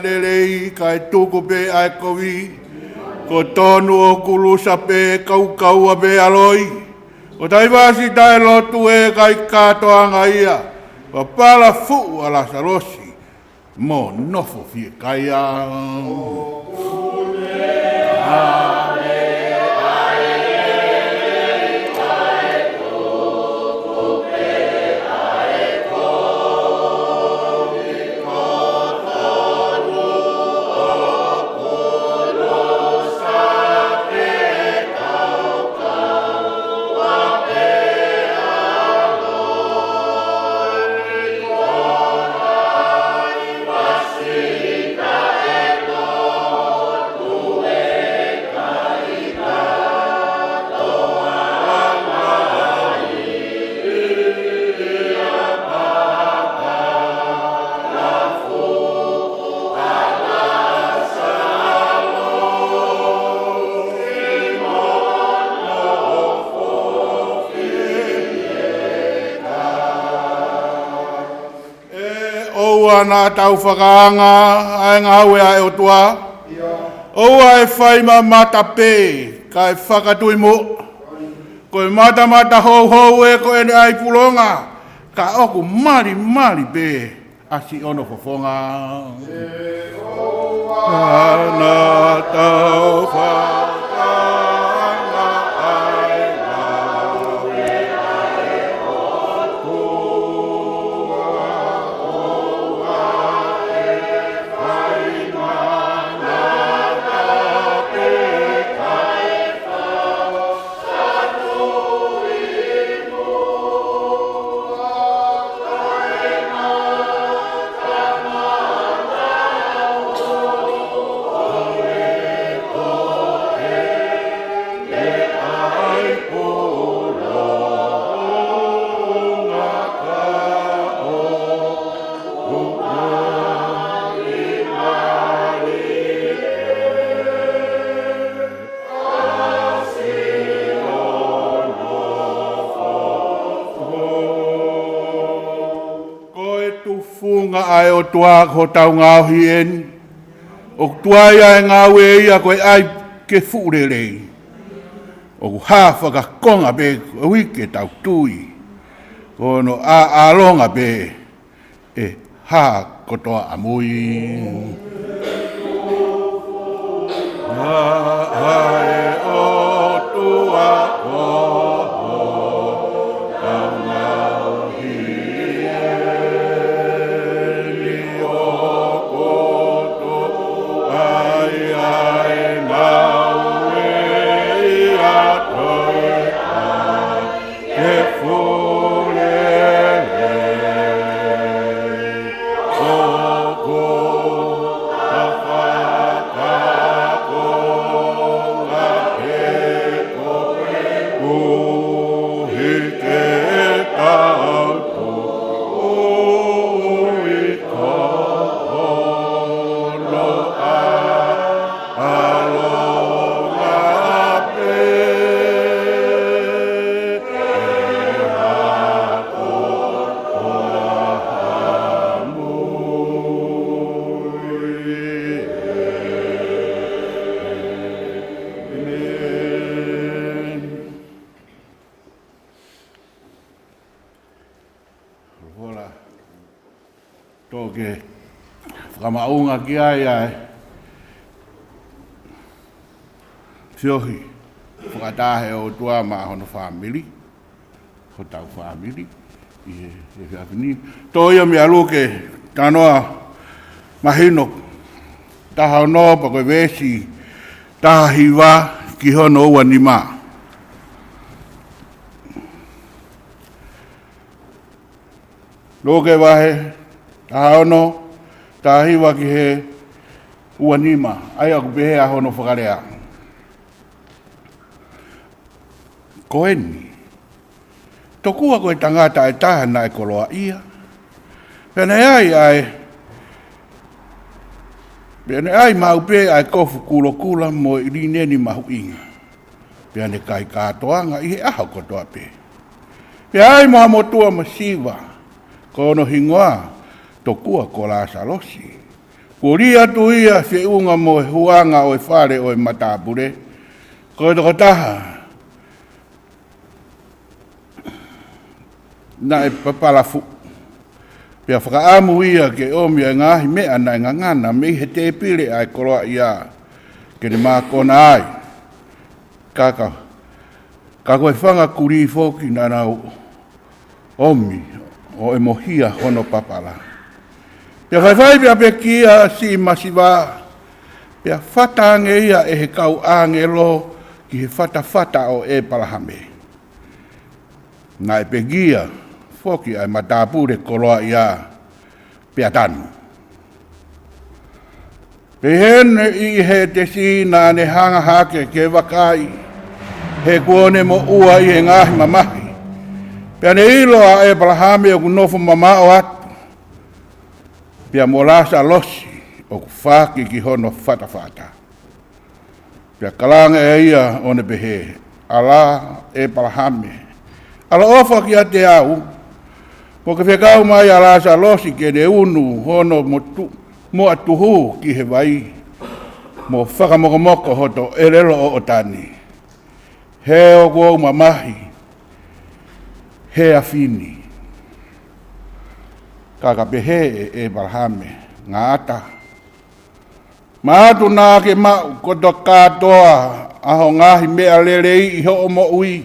lelei kai tuku pe ai kovi. Ko tonu o kulusa pe kaukau pe aloi. O taivasi tai lotu e kai katoanga ia. Wa pala fu ala sarosi. Mo nofo fie kai a. Nā tau whakaanga, ai ngā haue ai o tua. Oua e whai ma mata pē, ka e whakatui mo. Ko e mata hou hou e ko ene ai pulonga, ka oku mari pē, asi ono fofonga. Nā tau whakaanga. Ai o tua ko tau ngau hien. O tua ia e ngau e ia koe ai ke furelei. O hafa ka konga be o wike tau tui. Ko no a alonga be e ha kotoa amui. Ai o tua ko. Toke whamaunga ki ai. Fiohi, whakatahe o tua maa hono whamili. Ho tau whamili. I whiawhini. Toia mi aluke tanoa mahino. Taha o noa pa koe vesi. Taha hiwa ki hono ua ni maa. Loke wahe. Taha ono, taha hiwa ki he uanima, ai aku pehe a hono whakarea. Koeni, tokua koe tangata e tahana e koloa ia. Pene ai maupe ai kofu kula mo i rineni mahu inga. Pene kai katoanga i he aha kotoa pe. Pe ai moha motua masiwa, kono hingoa, tokua ko la salosi. Ko ria tu ia se unga mo e huanga o e whare o e matapure. Ko e toko taha. Na e papalafu. Pea whakaamu ia ke omi e ngahi mea na ngangana me he te pire ai koroa ia. Ke ne maa kona ai. Kaka. Kako e whanga kuri foki na nau omi o e mohia hono papala. Pea whaiwhai pea pe kia si masiwa. Pea whata ange ia e he kau ange lo ki he whata o e palahame. Na e pe gia foki ai matapure koroa ia pea tanu. Pe hene i he te si na ne hanga hake ke wakai. He kuone mo ua i he ngahi mamahi. Pea ne ilo a e palahame o kunofo mama o atu. Pea mo lasa losi o kufaki ki hono whata. Pea kalanga e ia o ne pehe. Ala e palahame. Ala ofa ki a te au. Po ke whekau mai a lasa losi ke ne unu hono mo atuhu ki he vai. Mo whakamokomoko hoto e relo o otani. He o kua mamahi. He a fini. Kaka pehe e palahame. Ngā ata. Maatu nā ke mau koto katoa. Aho ngahi mea lerei i ho mo ui.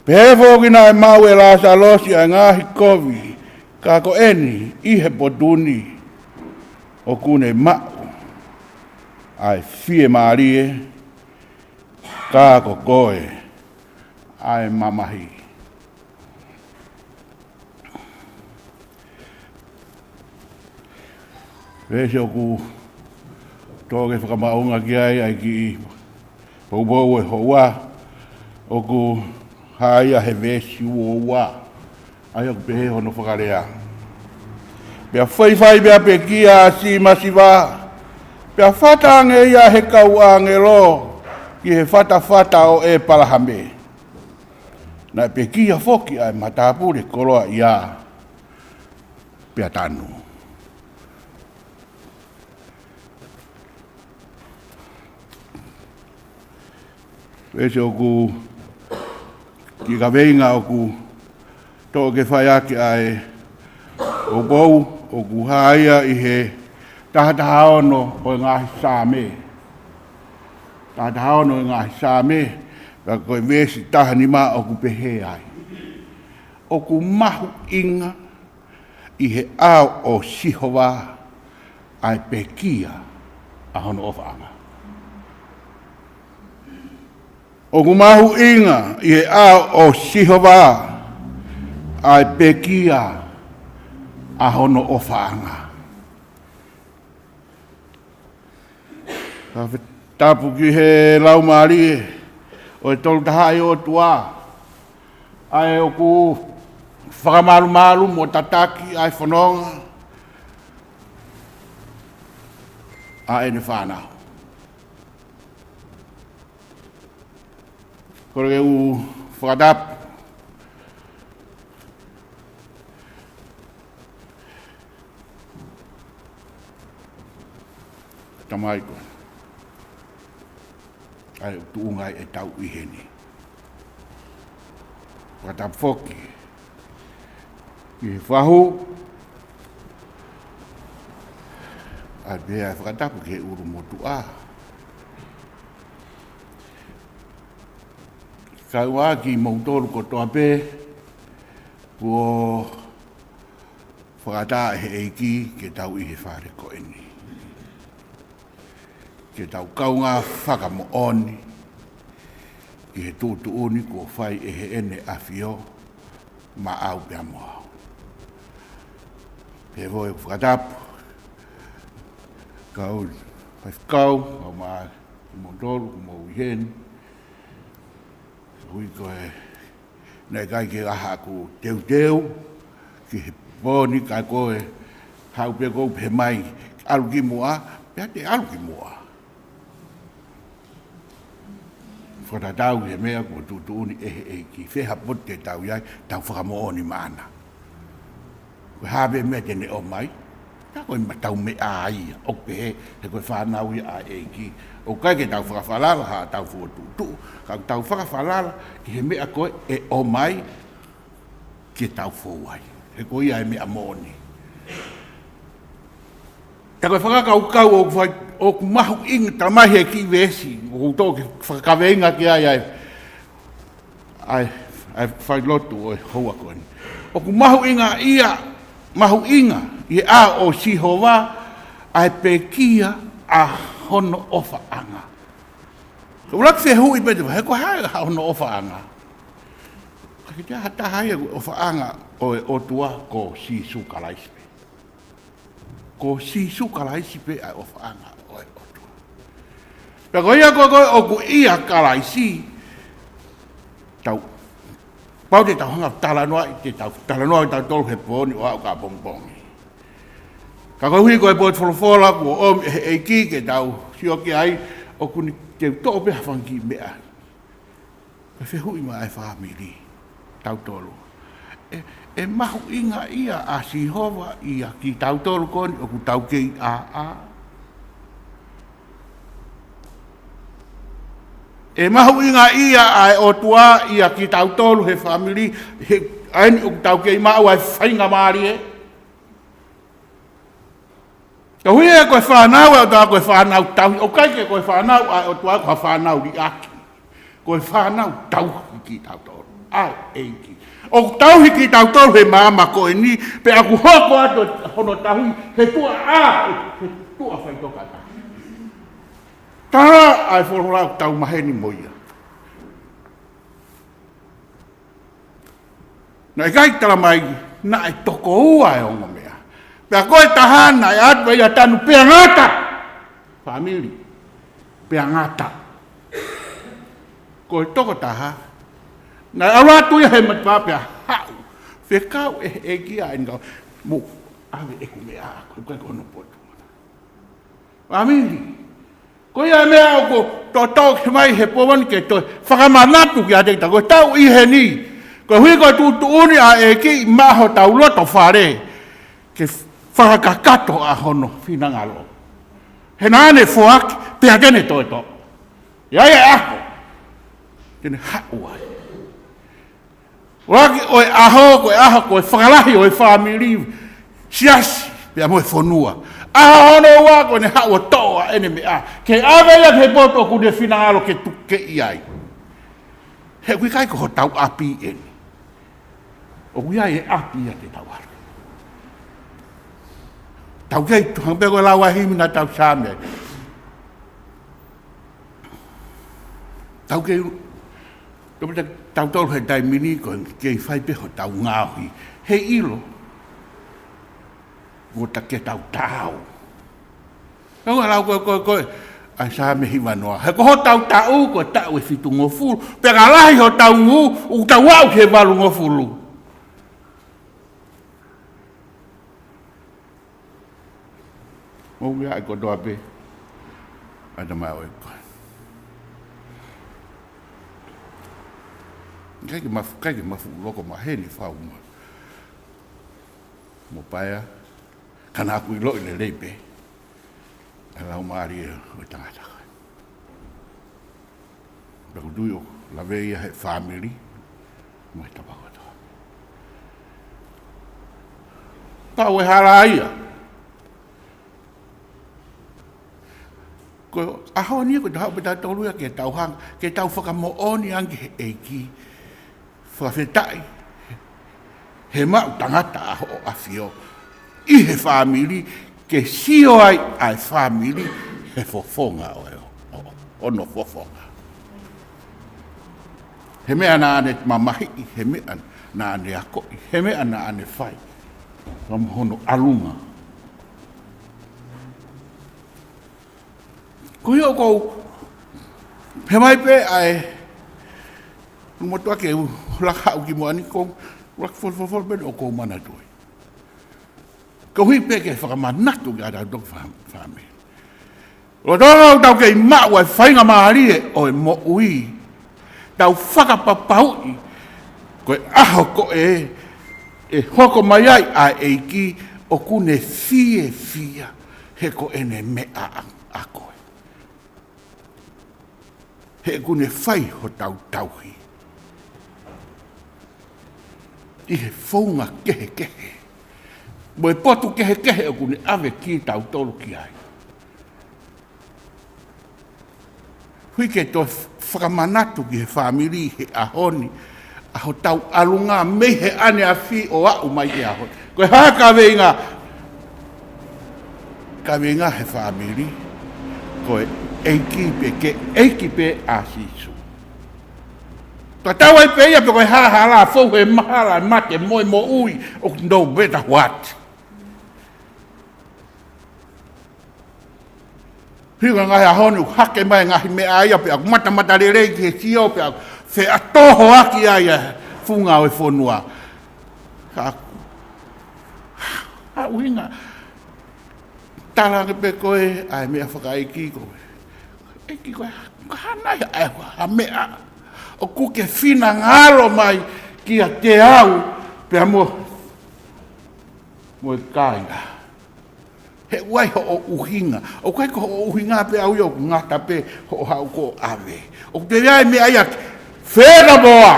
Pehe fōki nā e mau e lasa losi a ngahi kovi. Kako eni i he potuni. O kune mau. Ai fie maarie. Kako koe. Ai mamahi. Vese oku toke whakamaunga ki ai ki poupou e hoa. Oku haia he vesi uoua. Ai oku pehe hono whakarea. Pea whaiwhai pea pe kia si masiwa. Pea whatange ia he kau ange lo. Ki he whata o e palahame. Na pe kia foki ai matapure koroa ia. Pea tanu. Vese oku ki ka veinga oku tō ke whai ake ai o bou oku haia i he tahataha ono o ngahi sāme. Tahataha ono o ngahi sāme ka koe vesi taha ni mā oku pehe ai. Oku mahu inga i he ao o Sihova ai pekia a hono o whaanga. O kumahu inga i he ao o Sihova ai pekia a hono o whaanga. Ka tapu ki he laumari o e tolu tahai o tua. Ai o ku whakamaru mo tataki ai whanonga. A ene whanau. Kore u whakatapu. Tamai koe. Ai o tuungai e tau iheni. Whakatapu whoki. I he whahu. Ai bea whakatapu ke uru motu a. Kaua ki Moulton ko toa pē, ko whakata he eiki ke tau i he whare ko eni. Ke tau kaunga whakamo oni, ki he tūtu uni ko whai e he ene awhio, ma au pia moa. Pe voi whakatapu, kau whaifkau, kau maa i Moulton, ko mou i heni, hui koe, nei kai ke aha ku teu, ki he pōni kai koe, hau pia kou pe mai, alu ki mua, pia te alu ki mua. Whatatau he mea ko tūtuuni ki wheha pote tau iai, tau whakamo oni maana. Koe hape mea tene o mai, ta koe matau me ai o pe he koe whanau i a e ki o kai ke tau whakawhalala ha tau fuotutu ka tau whakawhalala ki he mea koe e o mai ke tau fōwai he koe ia e mea mōni ta koe whakakaukau o mahu inga ta mai he ki vesi o tō ke whakaweinga ki ai whai lotu o e hoa koe o ku mahu inga ia mahu inga i a o sihova ai pekia a hono ofa anga. Ko urak se hui pete he ko hai ha hono ofa anga. Ka ke hata hai ofa anga o tua ko si su kalaispe. Ko si su kalaispe ai ofa anga o tua. Pe ko ia ko o ku ia kalaisi tau pau te tau hanga talanoa i te tau talanoa i tau tolu he pōni o au ka bongbongi. Ka koe hui koe pōt wholofola kua o e ki ke tau sioki ai o kuni te tō peha whangi mea. Koe whehui ma ai whamiri tau tolu. E mahu inga ia a sihova ia ki tau tolu koni o ku tau kei a. E mahu inga ia ai o tua ia ki tau tolu he whamiri he aini o ku tau kei mau ai whainga maari e. Ka hui e koe whanau e o tā koe whanau tau, o kai ke koe whanau o tua koe whanau li aki. Koe whanau tau hiki tau tolu, ai eiki. O tau hiki tau tolu he maama koe ni, pe aku hoko ato hono tahui, he tua he tua whaitoka ta. Tā ai whororau tau maheni moia. Na e kai tala mai, na e toko ua e ongo mea. Pea koe tahana e atwa ia tanu pea ngata. Famili. Pea ngata. Koe toko taha. Na awatu ia he matwa pea hau. Whekau e kia en kau. Mo, awe e kumea koe koe kono potu. Famili. Koe ia mea o ko tō ke mai he pōmani ke toi. Whakamanatu ki a teita koe tau i he ni. Koe hui koe tūtu uni a e ki maho tau loto whare. Ke whakakato a hono whinangalo. He nāne whoaki, pia kene toi tō. Ia e ako. Kene hau ai. Waki oe aho koe whakalahi oe whamiri. Siasi, pia moe whonua. Aha hono wako ne hau o toa ene me a. Ke awea ke poto ku ne whinangalo ke tuke iai. He kui kai ko ho tau api eni. O kui ai e api a te tawara. Tau kei tuhang peko lawa himi na tau sāme. Tau kei, tau tolu he tai mini ko kei whai peho tau ngāhui. He ilo, ko ta ke tau tau. Kau alau koe, ai sāme hiwa noa. He ko ho tau tau, ko tau e fitu ngofuru. Peka lahi ho tau ngu, u tau wau ke walu ngofuru. Mau ia ko doa pe. Ada mai o ko. Kai ke mafu loko ma heni fau ma. Mo paia. Kana ku lo le lepe. Ala o mari o tangata. Ba ku duyo la veia he family. Mo ta ba ko. Pa we haraia. Ko aho ni ko tau peta tolu ya ke tau hang ke tau whakamo oni ange e ki whawhetai he mau tangata aho o awhio i he whamiri ke sio ai whamiri he fofonga o ono fofonga he mea na ane mamahi he mea na ane ako he mea na ane whai ram hono alunga ko yo ko he mai pe ai mo to ke la ha ki mo ani ko la fol ben o ko mana to ko hui pe ke fa ma na to ga da do fami o do ke ma wa fai nga ma ri o mo ui tau fa pa pau ko aho ko e hoko mai ai a e ki o kune fia he ko ene mea a koe. He kune whai ho tauhi. I he whaunga kehe. Mo e potu kehe o kune ave ki tau tolu ki ai. Hui ke to whakamanatu ki he whamiri he ahoni, aho tau alunga mei he ane a whi o au mai ke ahoni. Koe haa ka weinga he whamiri, koe eiki pe a sisu. Ka tau ai pe ia pe koe haa la fau he mahala mate moe mo ui o no beta what. Higa ngai ahoni u hake mai ngahi mea aia pe aku mata rerei ki he sio pe aku fe atoho aki aia funga o e whonua. Ha uhinga. Tarangi pe koe ai mea whakaiki koe. Eki koe hanai ha mea. O kuke whina ngaro mai ki a te au pe a mo e kāinga. He uai ho o uhinga. O kai ko o uhinga pe au yo ngata pe ho hau ko ave. O te rai me ai ake. Whera boa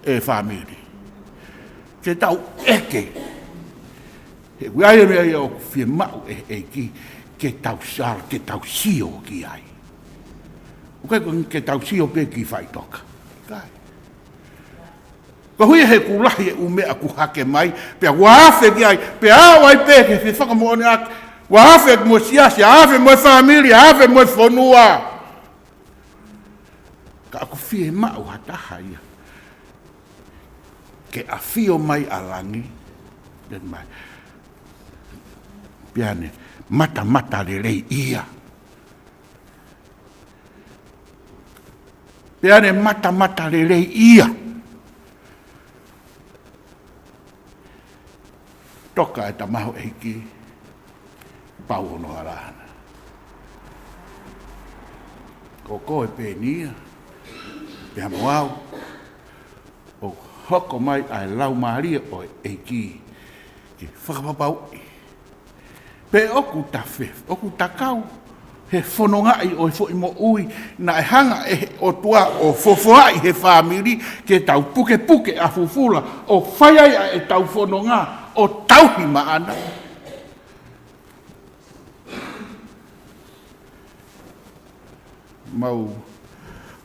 e whamiri. Ke tau eke. He uai me ai o whia mau e ki ke tau sara, ke tau sio ki ai. O kai ko ke tau sio pe ki whai toka. Kai. Ka hui he kulahi e umea ku hake mai, pe a wahafe ki ai, pe a wai pe ke se whakamoone ake, wahafe mo siasi, hafe mo family, hafe mo whonua. Ka aku fie mau hataha ia. Ke a fio mai alangi, den mai. Piane, mata le rei ia. Piane, mata le rei ia. Toka e tamaho e hiki pau ono harana. Ko koe pēnia, pe Ouau, o hoko mai ai lau maria o e hiki ki whakapapau. Pe oku ta whif, oku ta kau, he whanongai o e fo mo ui, na e hanga e o tua o fofoai he whamiri, ke tau puke a fufula, o whaiai e tau whanonga, o tauhi maana. Mau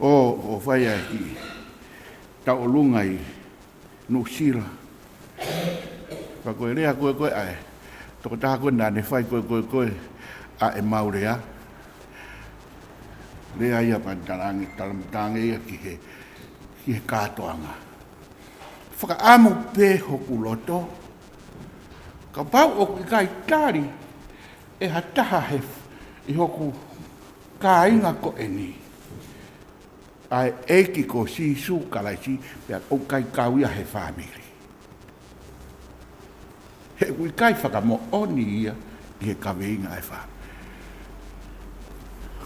o whaia ki tau lunga i Nusila. Ka koe rea koe ai. Toko taha koe nane whai koe a e maurea. Rea ia pantarangi talamtangi ia ki he kātoanga. Whaka amu pē hoku loto. Ka pau o ki kai tāri e hataha he i hoku ka inga ko e ni. Ai eiki ko si su kalaisi pia o kai kauia he whamiri. He ui kai whakamo oni ia i he kaweinga e wha.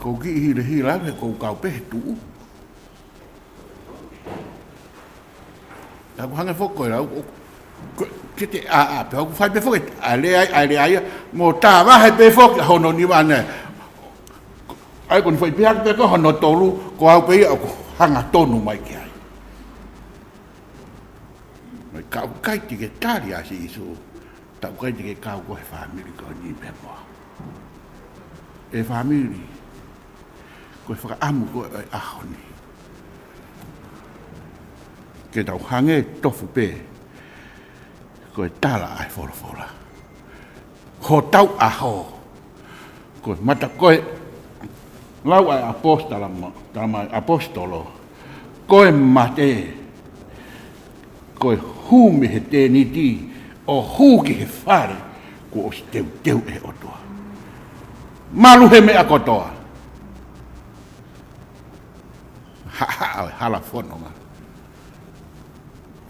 Ko ki hi lau he kou kau pehe tuu. Taku hanga whoko e lau ke te pe hoku whai pe whoke ale ai mo tā wahe pe whoke hono ni wane ai koni whai pihak pe ko hono tolu ko au pe au hanga tonu mai ki ai mai kau kai ti ke tari asi isu tau kai ti ke kau ko he whamiri ko ni pe moa e whamiri ko e whaka amu ko e ahoni ke tau hange tofu pe koe tala ai whora. Ho tau aho. Koe mata koe lau ai apostolo. Koe mate. Koe huumi he tēni ti. O huuki he whare. Ko os teu e otoa. Malu he mea kotoa. Ha hala whanonga.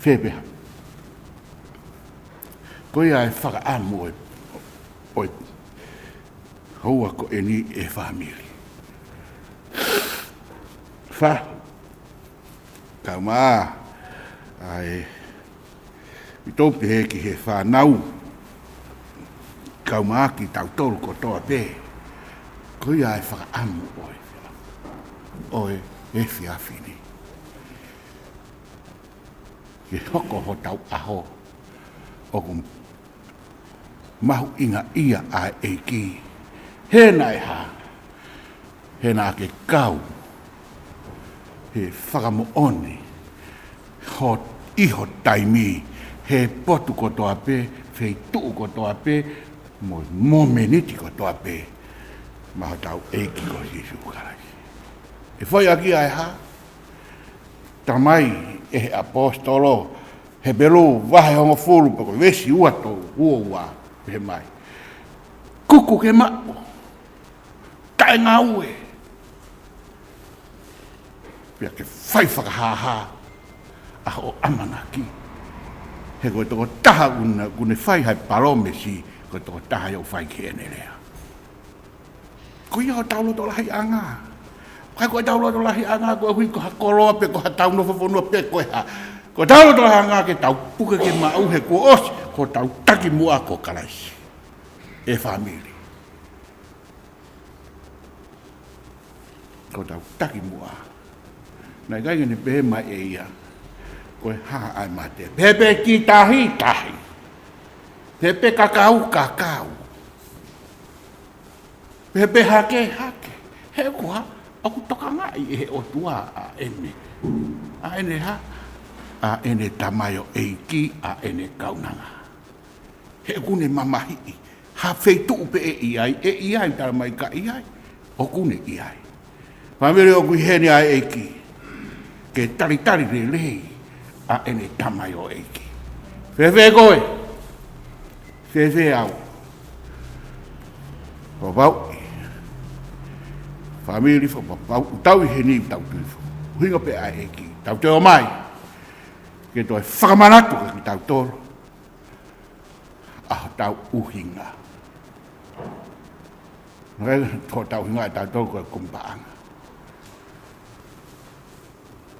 Whepeha. Koe ai whakaamu oi haua ko e ni e whamiri. Wha, ka maa, ai, i tōpe he ki he whanau, kau maaki tau tolu ko toa pe. Ko ia e whakaamu oe. Oe e whiawhini. Ke hoko ho tau aho. O kum mahu inga ia a eiki. Hena e ha. Hena ke kau. He whakamoone. Ho iho taimi. He potu ko toa pe. Fei tuu ko toa pe. Mo meniti ko toa pe. Maho tau eiki ko Jesu karaki. E foi aki ai ha. Tamai e apostolo. He belu vahe hongo fulu. Pako vesi uato uoua. He mai. Kuku ke mako. Tae ngā ue. Pia ke whai whakahaha. Aho amanaki. He koe toko taha una. Kune whai hai palome si. Koe toko taha iau whai ke ene rea. Ko ia o taulo to lahi anga. Kai koe taulo to lahi anga. Koe hui ko hakoloa pe ko ha tauno whawhanua pe koe ha. Ko taulo to lahi anga ke tau puka ke mauhe ko osi. Ko tau taki mua ko kalaisi. E famili. Ko tau taki mua. Nai kai ngene pehe mai e ia. Koe haa ai mate. Pepe ki tahi tahi. Pepe kakau kakau. Pepe hake hake. He kua. Aku toka ngai e o tua a ene. A ene ha. A ene tamayo eiki a ene kaunanga. He kune mamahi. Ha feitu upe e iai. E iai tala mai ka iai. O kune iai. Pamere o kui hene a eiki. Ke tari tari re lei. A ene tamayo eiki. Fefe koe. Fefe au. O vau. Famili fo pau tau i heni tau tuifo. Hinga pe a eiki. Tau te o mai. Ke toi whakamanatu ki tau toro. Aho tau uhinga. Ngai tō tau hinga e tau toro koe kumpaanga.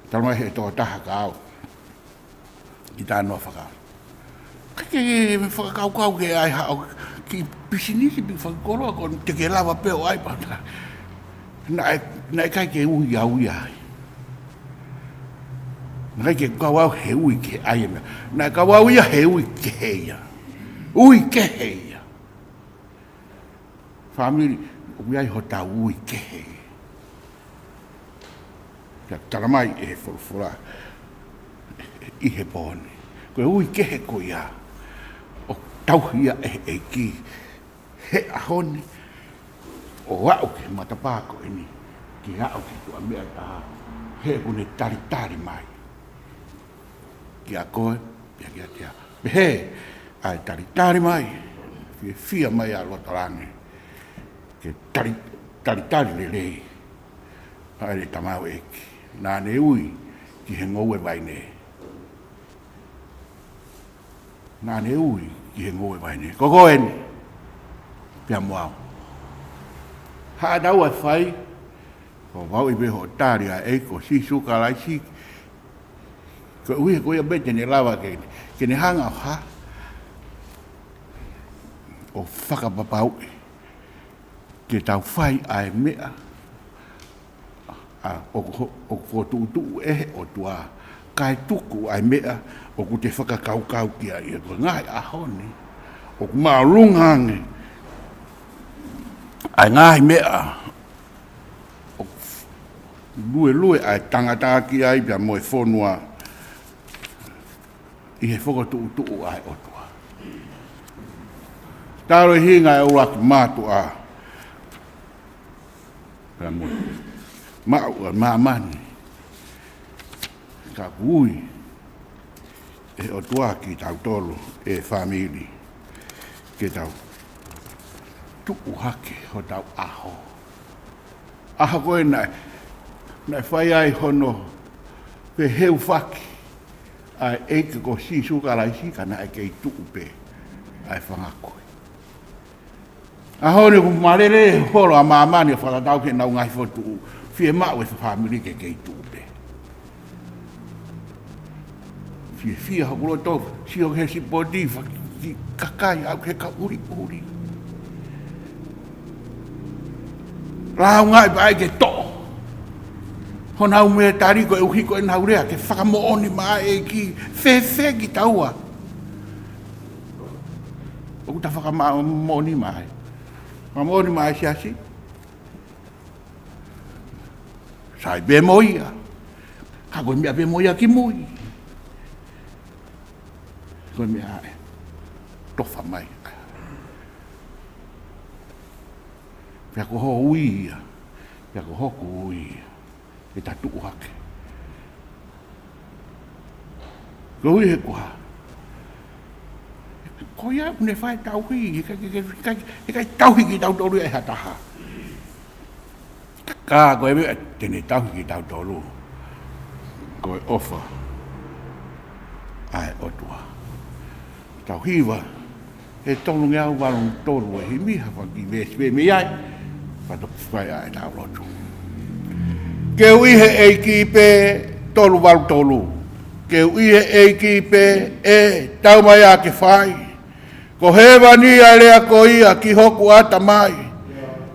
Tau mai he tō taha ka au. I tā noa whakau. Kake me whakakau ke ai hao. Ki pisinisi pi whakakoroa ko te ke lawa peo ai pata. Nai kai ke ui au iai. Nai ke kawau he ui ke ai mea. Nai kawau ia he ui ke heia. Ui ke heia. Famili, ui ai ho tau ui ke heia. Kia taramai e whurufura. I he pōne. Koe ui ke he ko ia. O tauhia e ki. He ahone. O au ke matapako ini. Ki au ke tua mea taha. He kune tari tari mai. Ki a koe, pia ki a tia. He, ai tari tari mai. Fia mai a lotarange. Ke tari tari le lei. Ai le tamau eki. Nā ne ui, ki he ngoue vai ne. Nā ne ui, ki he ngoue vai ne. Koko ene. Pia moau. Ha dau e whai. Ko wau i beho tāri a eiko si suka lai si. Ko ui ko ia bete ne lawa ke ne. Ke ne hanga o ha. O whakapapau e. Ke tau whai ai mea. O whotuutu e o tua. Kai tuku ai mea. O ku te whakakaukau kia ia. Ko ngai ahone. O ku maurungange. Ai ngai mea. Lue ai tangata ki ai pia moe whonua. I he whakatuutu ai o tua. Taro i hinga e uraki mātua. Pia moe. Mau a mamani. Ka kui. E o tua ki tau tolo. E famili. Ke tau. Tuku hake ho tau aho. Aho koe nai. Nai whai ai hono. Pe heu whaki. Ai eike ko si sukarai si ka nai kei tuku pe. Ai whangakoi. Aho ne ku marere horo a mamani a whakatau ke nau ngai whotu. Fie mau e whamiri ke kei tuku pe. Fie hakuro tau. Si o he si podi whaki kakai au ke ka uri uri. Rau ngai bai ke to. Hona u me tari ko uhi ko na urea ke whakamo oni mai e ki fe ki taua. O ta whakamo oni mai. Whakamo oni mai siasi. Sai be moia. Ka ko mea be moia ki moi. Ko mea e. Tofa mai. Pea ko ho uia. Pea ko hoku uia. E tatu uhake. Ko ui he kua. Ko ia une whae tauhi. E kai tauhi ki tau tolu e hataha. Ka koe mea tene tauhi ki tau tolu. Koe ofa. Ai otua. Tauhiwa. E tolu ngea uwalung tolu e himi hawa ki vespe me ai. Pato whae ai tau lotu. Ke uihe e ki pe tolu walu tolu. Ke uihe e ki pe e tau mai a ke whai. Ko hewa ni a lea ko ia ki hoku ata mai.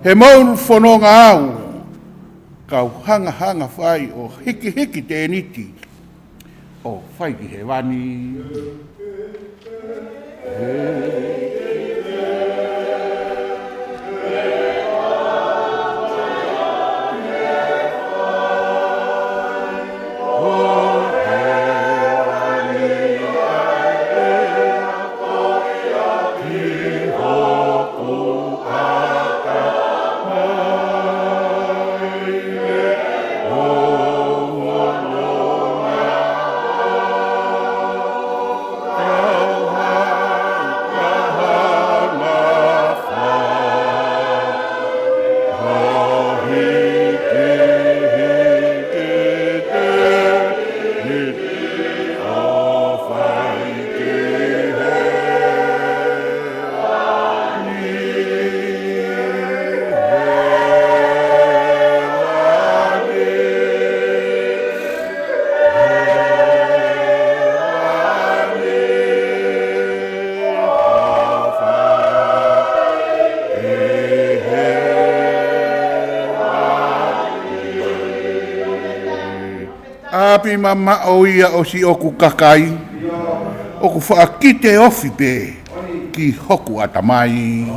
He maunu whanonga au. Kau hanga whai o hiki te niti. O whai ki he wani. Api mama o ia o si oku kakai. Oku whaakite ofi pe ki hoku atamai.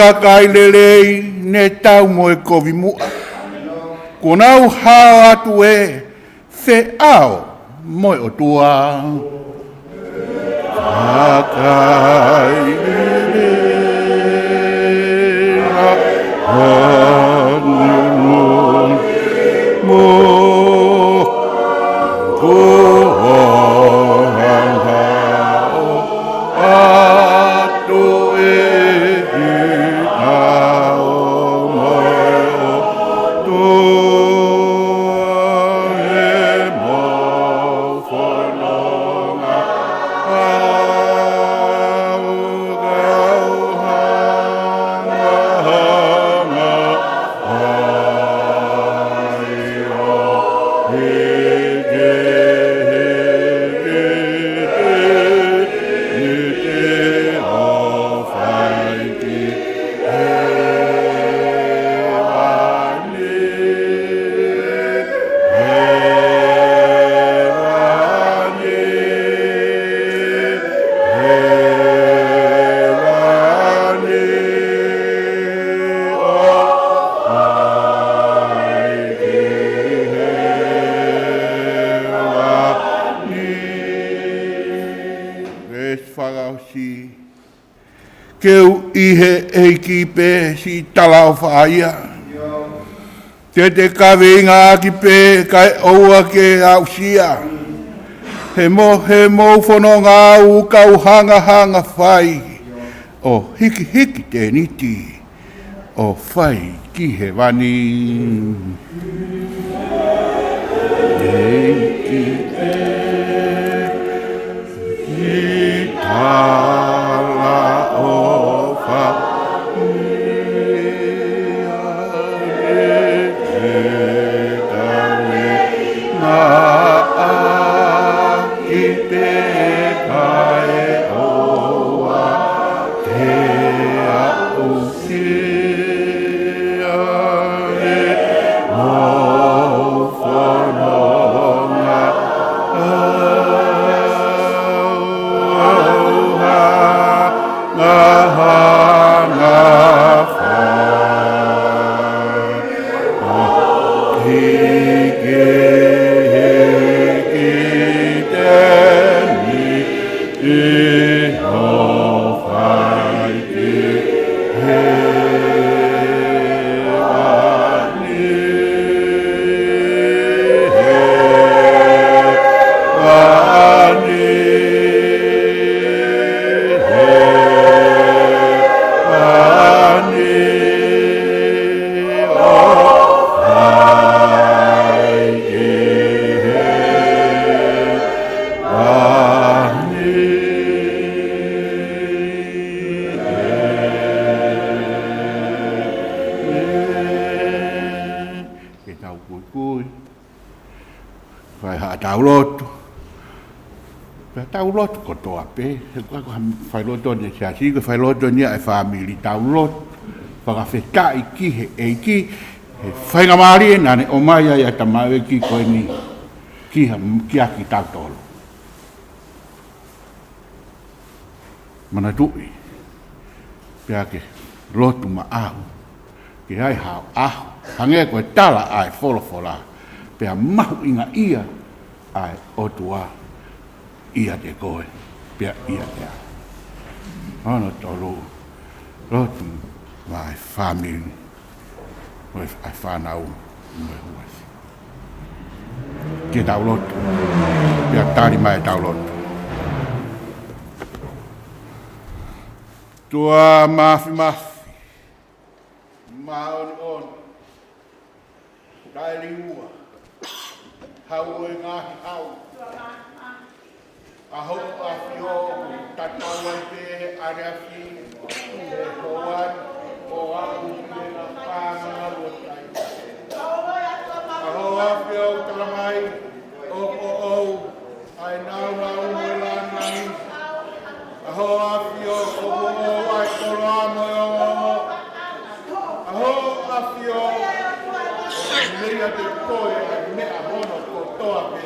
Kakai lelei ne tau mo e kovi mua. Ko nau hao atu e se ao mo e o tua. Kakai lelei mo keu ihe eiki pe si tala o whaia. Te kawe inga ki pe kai oua ke ausia. He mo whono ngā u kau hanga whai. O hiki te niti. O whai ki he wani. Eiki pe ki tala o whai. Tau lotu ko toa pe, whai lotu ni sia si, ko whai lotu ni ai whamiri tau lotu, whakawheka i ki he eiki, he whainga maari e nane o mai ai ta mau e ki koe ni, ki aki tau tolo. Mana tui, pia ke lotu ma ahu, ke ai hao ahu, hange koe tala ai wholofola, pia mahu inga ia ai otua. Ia te koe, pia ia te a. Ano tolu, lotu mai whamiri, mai whanau, mai huasi. Ke tau lotu, pia tari mai tau lotu. Tua mafi, maon, tairi ua, hau e ngahi hau. Aho afio tatawai pe ariafi hoan o au na panga lotai. Aho afio talamai o ai nau melanai. Aho afio o ai kolamo aho afio mea te koe mea hono ko toa pe.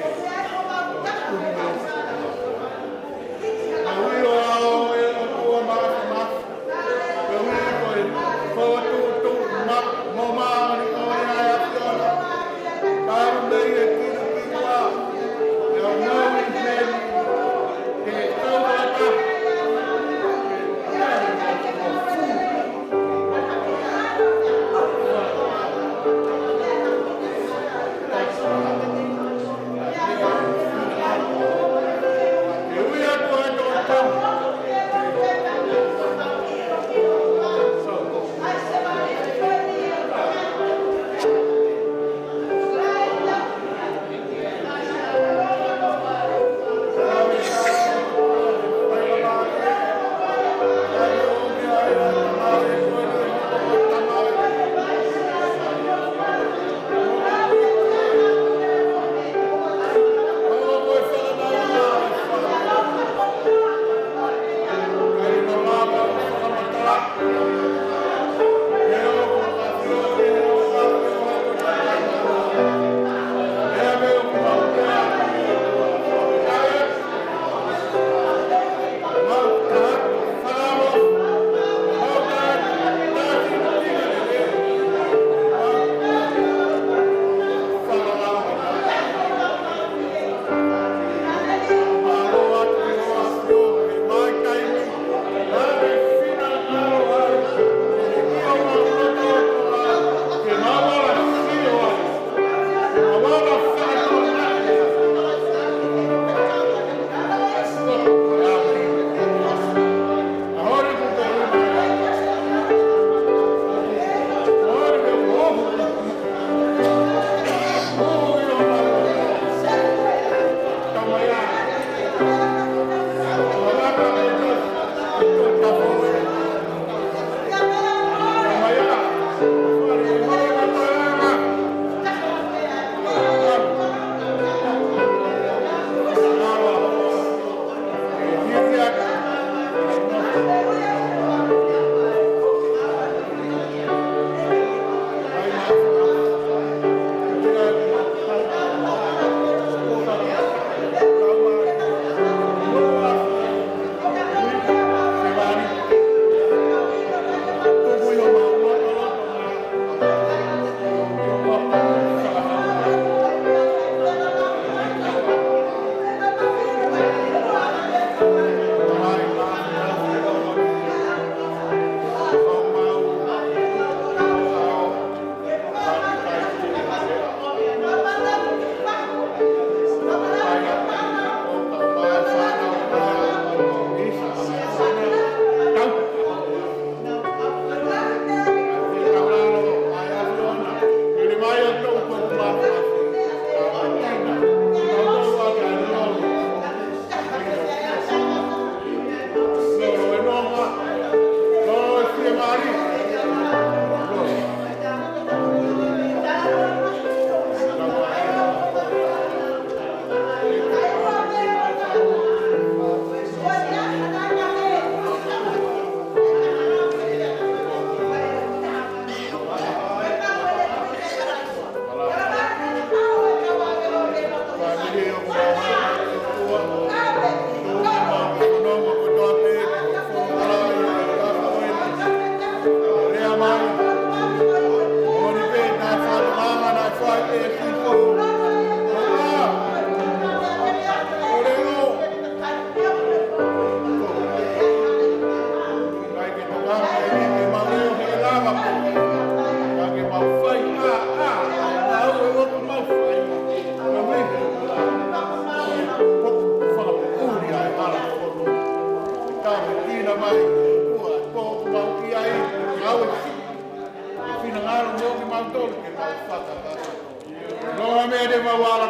Mo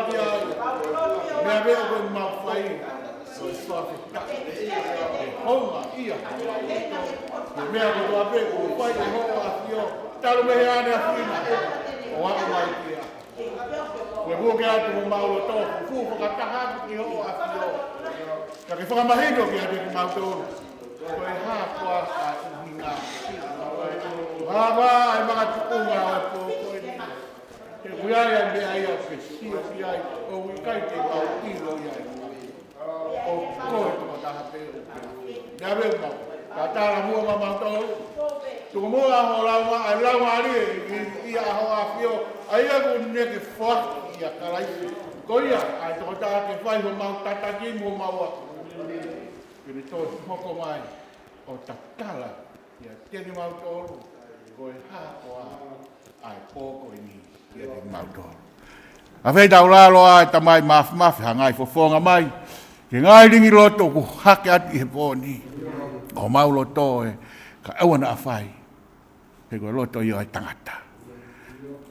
kia. Mea vea koe mau whai. So swafi ka. Honga ia. Mea koe tua pe ko whai e hoa a fio. Talo me ane a whina. O hako mai kia. Koe mua ke atu mo maulo tō. Fu whakataha ki hoa a fio. Ka ke whakamahino ki ate ki mau tōru. Koe hā kua a uhinga. Hawa ai mga tukunga a po koe ni. Ke kuiai a mea ia ke sio ki ai. O wikai te mau ilo iai. O koe tuka taha pe o kia. Nea veu mau. Ka tāra mua ma mau tōru. Tuka mua a ho lauma ai lauma ari e ia a ho a fio. Ai a ku ne ke whaki ia karaisi. Ko ia ai tuka taha ke whai ho mau tataki mo mau a. Kini tō hoko mai. O takala ia tēni mau tōru. Koe hā o ai pōko i ni ia te mau tōru. A whei tau rālo ai tamai mafi hangai fofonga mai. Ke ngai ringi loto ku hake ati he pōni. O mau loto e ka ewana a whai. He koe loto i ai tangata.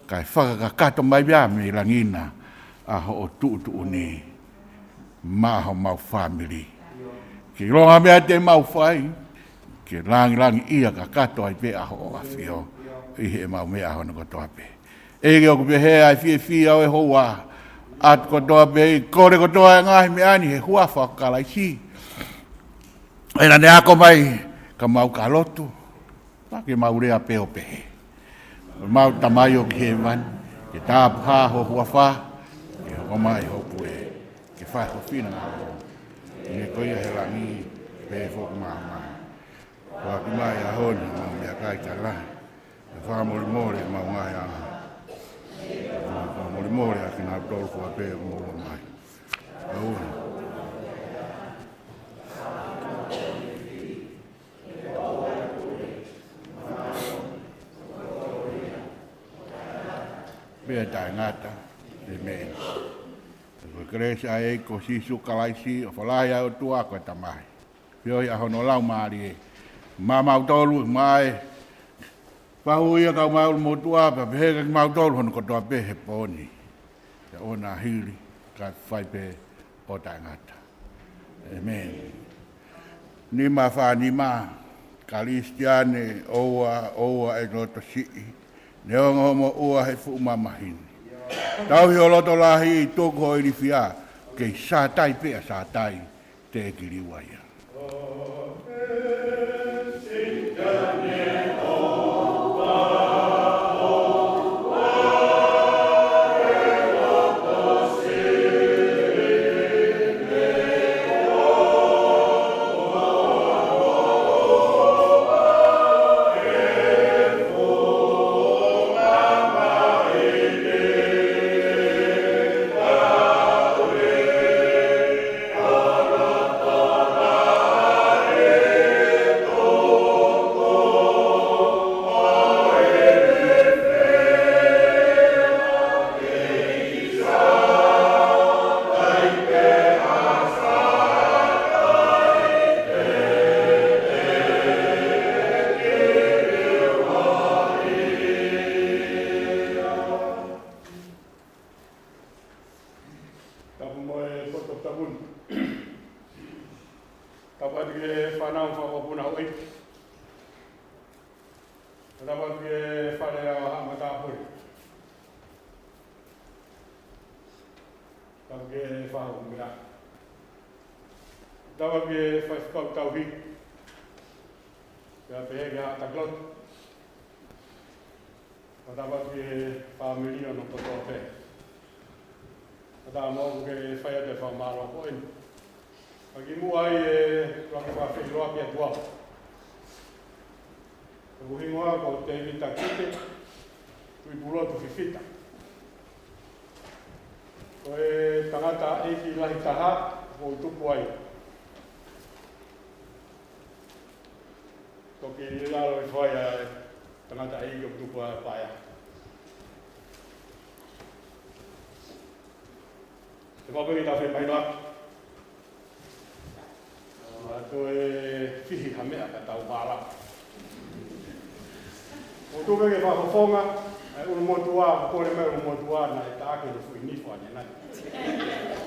Kai whakakato mai bia me langina. A ho o tuutu ni. Maho mau family. Ki ronga mea te mau whai. Ke langi ia ka kato ai pe aho o a whio. I he mau mea aho na kotoa pe. Ege o kupe he ai fie au e hoa. At kotoa pe i kore kotoa e ngahi me ani he hua whakalai si. E na ne ako mai ka mau ka lotu. Pake mau rea pe o pe he. Mau tamai o ki he man. Ke tāpu ha ho hua wha. Ke hoko mai hopu e. Ke whai ho whina ngā ho. I he koia he langi pe whoku maa mai. Wa ki mai a honi mau mea kai ka lai. E wha mori mau ngai anga. Mori a ki nā tōru kua pē o mōra mai. Auna. Pea tai ngata, te mea. Koe kresa e ko sisu kalaisi o whalai au tua koe tamai. Pioi a hono lau maari e. Mau tolu mai. Pahu ia kau mau mo tua pa pehega ki mau tolu hono kotoa pehe poni. Te ona hili ka whai pe o tangata. Amen. Ni ma wha ni ma. Kalistiane oua e loto sii. Ne onga homo ua he fu mamahini. Tau hi o loto lahi i tōku hoi ni whia. Kei sātai pea sātai te kiriwa ia.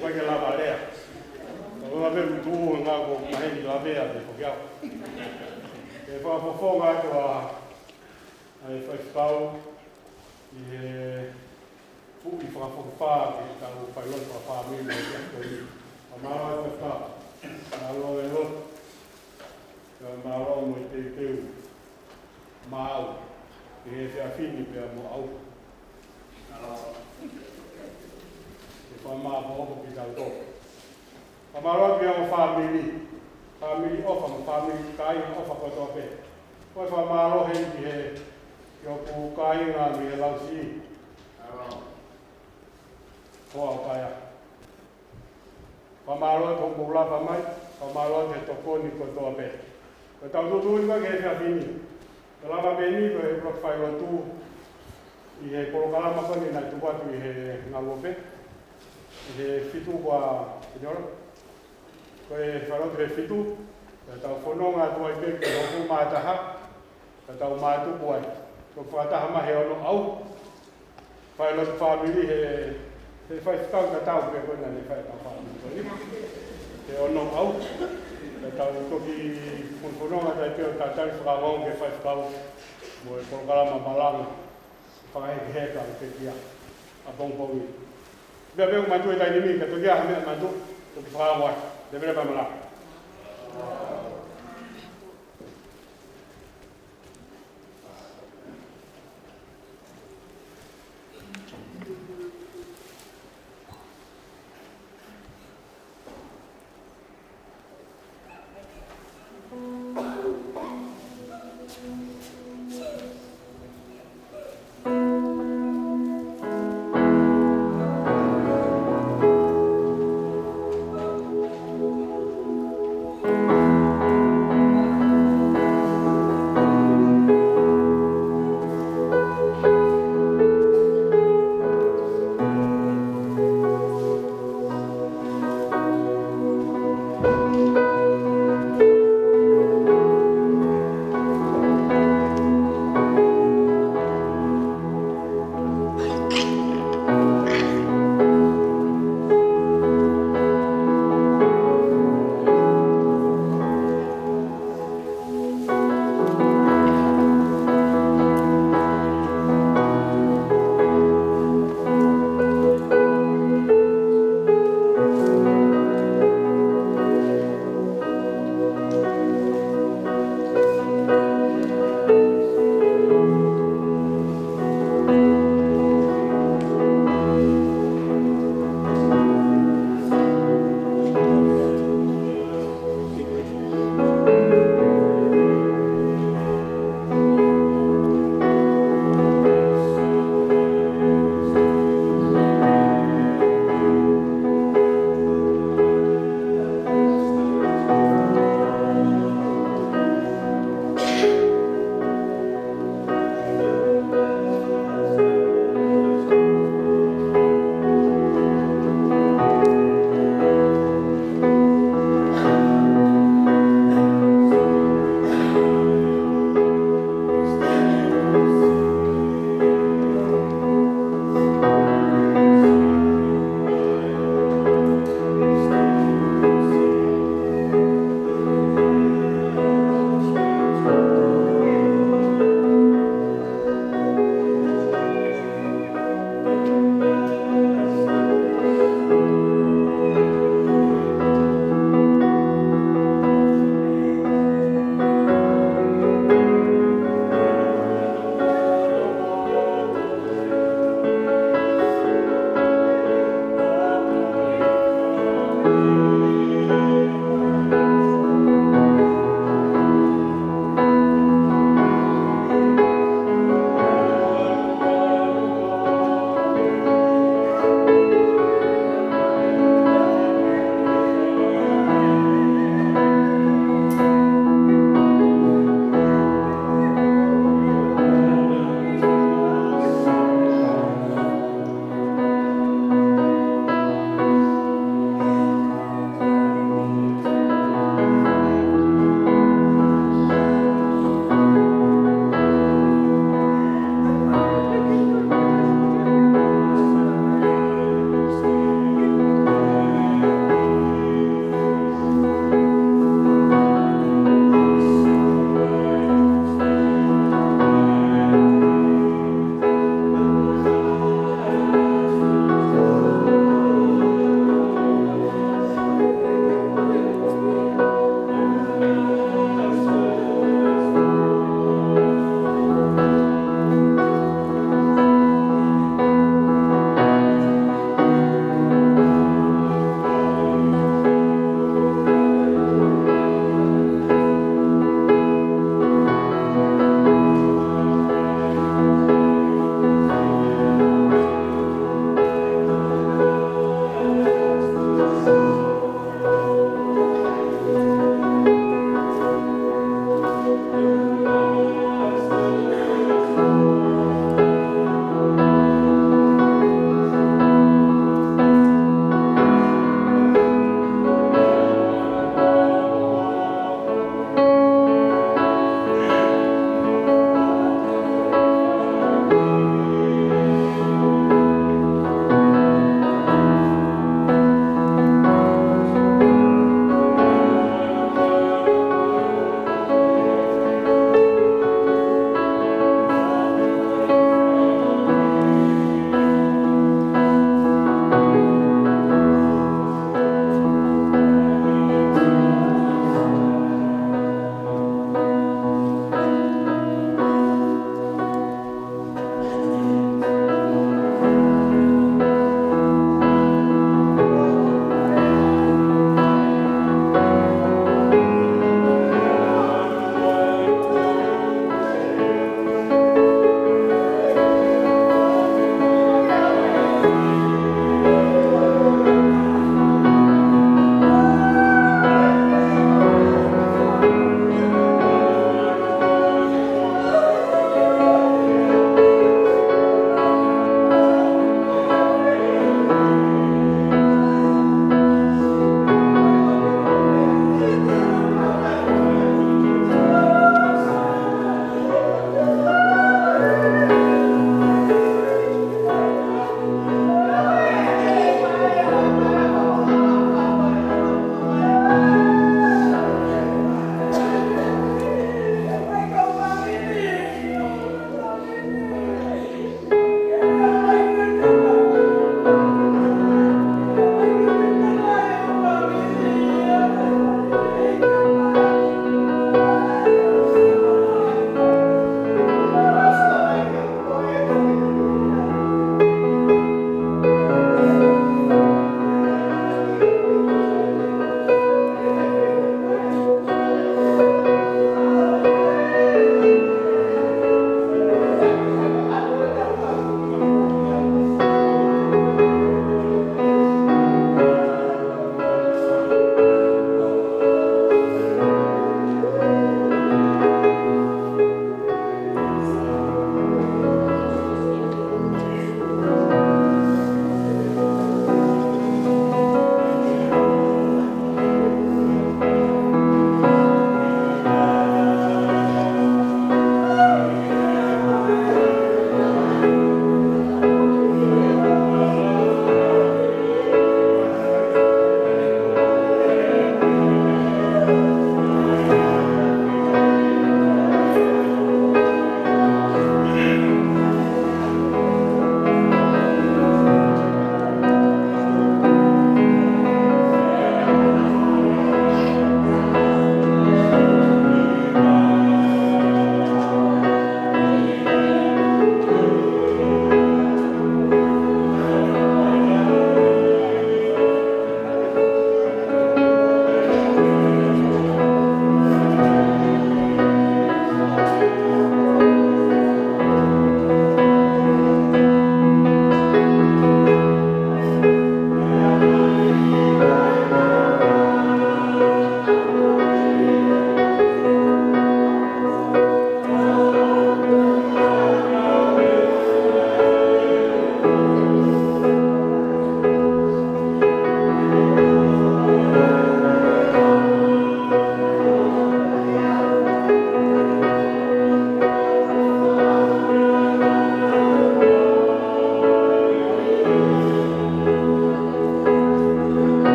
Vai ke lava lea. O nga veru tu nga ko maheni la vea te pokiao. E whaafofonga atu ai whaifkau i he fuki whaafokupā ki tau whailoi whaafāmini o te akoi. A mara ai whaifkau. Alo e Lotu. Ka mara mo i te teu. Mau. I he whiawhini pia mo au. E whamaa pohoko ki tau tō. Ka mara pia mo whaamini. Whaamini ofa mo whaamini kai ofa kotoa pe. Koe whamaa rohe ki he o ku kāinga mi he lausi. Hoa o kaya. Whamāroa tō mūlapa mai, whamāroa te tokoni kotoa pe. Ko tau tutui ka ke whiawhini. Ka lava peni ko he blok whai Lotu i he korokalama koni nai tupatu i he ngalope. I he whitu kua iora. Ko he wharotu he whitu. Ka tau whanonga tua i pe ke hoku mātaha. Ka tau mātupu ai. Ko whakataha mahe ono au. Whai Lotu whamiri he whaifkau ka tau pe kona ni whai tau whamiri. He ono au. Ka tau toki whanonga tai peo ka tari whakawong ke whaifkau. Mo e korokalama malanga. Whakaheke heka i pe kia. A pongpowi. Bea beo mantu e tai nimi ka toki aha mea mantu. Toki whakawai. Te mene pa malanga.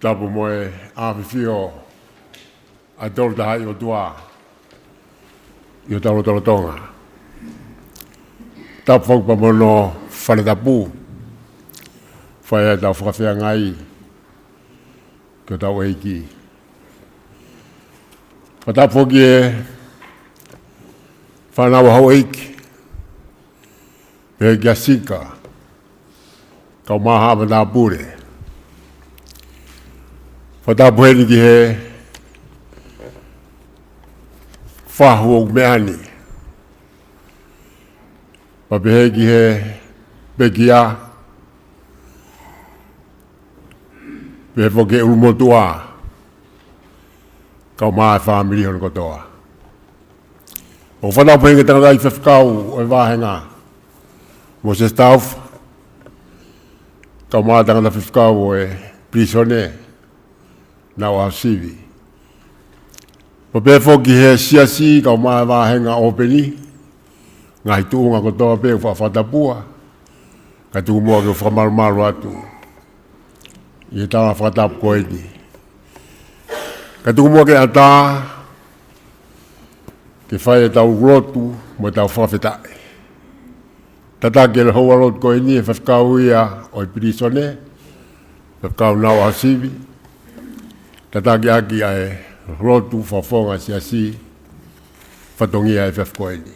tapu moe awhiwhio a tolu tahai o tua i o talo tonga. Tapu whaupa mono whare tapu whai e tau whakawhia ngai ki o tau eiki. Whatapu hoki e whanawa hau eiki pe kia sika kau maha ama nā pure. Whatapu heni ki he whahu o meani. Papehe ki he pekia pe whoke urumotua kau maha e whamiri hono kotoa. O whatapu heni tangata i whewhkau o e wāhenga mo se staff kau maha tangata whewhkau o e prisone na o hasivi. Pape foki he siasi kau maha wāhenga openi ngai tuunga kotoa pe whatapua ka tu mua ke whamarumaru atu i tawa whatapu koeni. Ka tu mua ke ata ke whae tau Lotu mo tau whawhetai. Tata ke le hoa Lotu koeni e whawhkau ia o i pirisone whawhkau na o hasivi. Tata ki aki ai Lotu whawhonga siasi whatongia e whawhkoeni.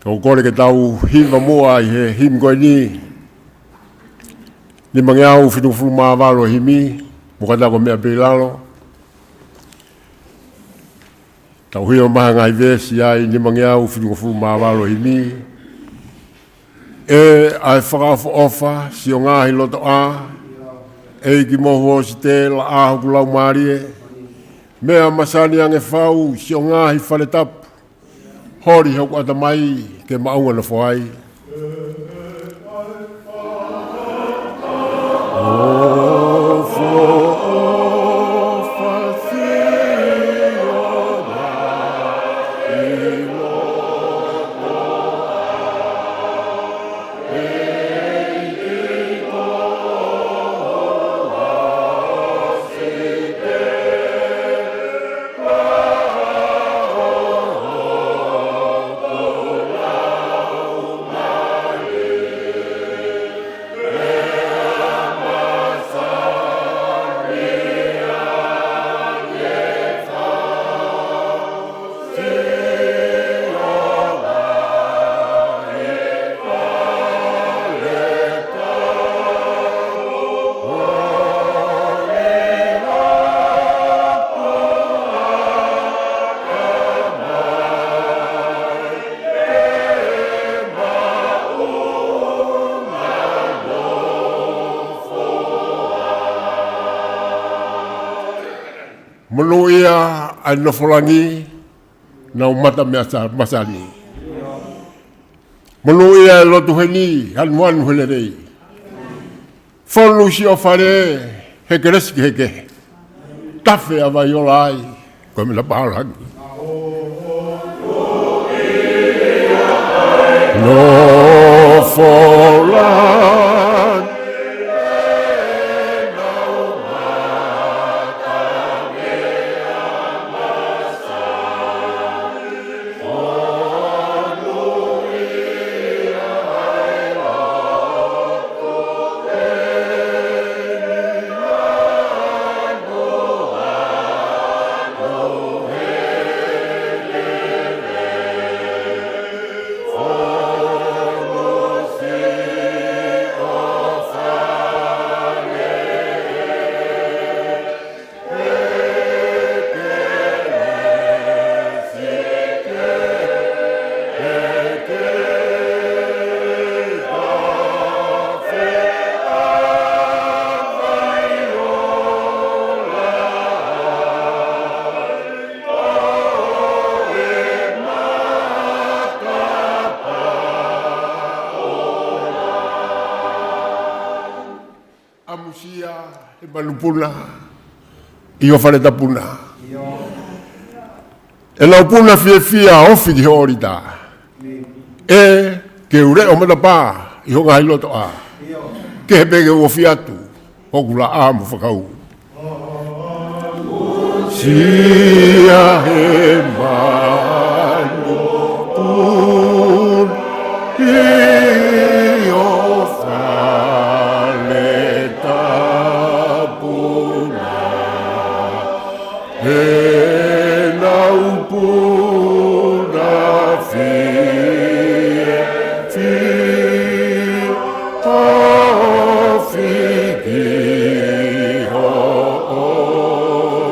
Kau kore ke tau hima mua i he him koeni ni mangiau whinuwhuru maa walo himi mukata ko mea pilalo. Tau hima maha ngai vesi ai ni mangiau whinuwhuru maa walo himi e ai whakawha ofa si o ngahi loto a e ki mohu o si te la ahu kulau marie mea masani ange whau si o ngahi whale tapu hori hoku ata mai ke maunga na whai. Manu ia ai nofolangi na umata mea masani. Manu ia Lotu heni hanuanu hele rei. Folu si o whare heke reski heke. Tafe a vai olai. Koe me la paharangi. Nofolangi. Malupuna i o whare tapuna. E lau puna fia ofi ki horita. E ke ure o matapā i ho ngai loto a. ke pege o fiatu o kula amo whakau. Sia he manu un i o whale tapuna e nau puna fie o figi o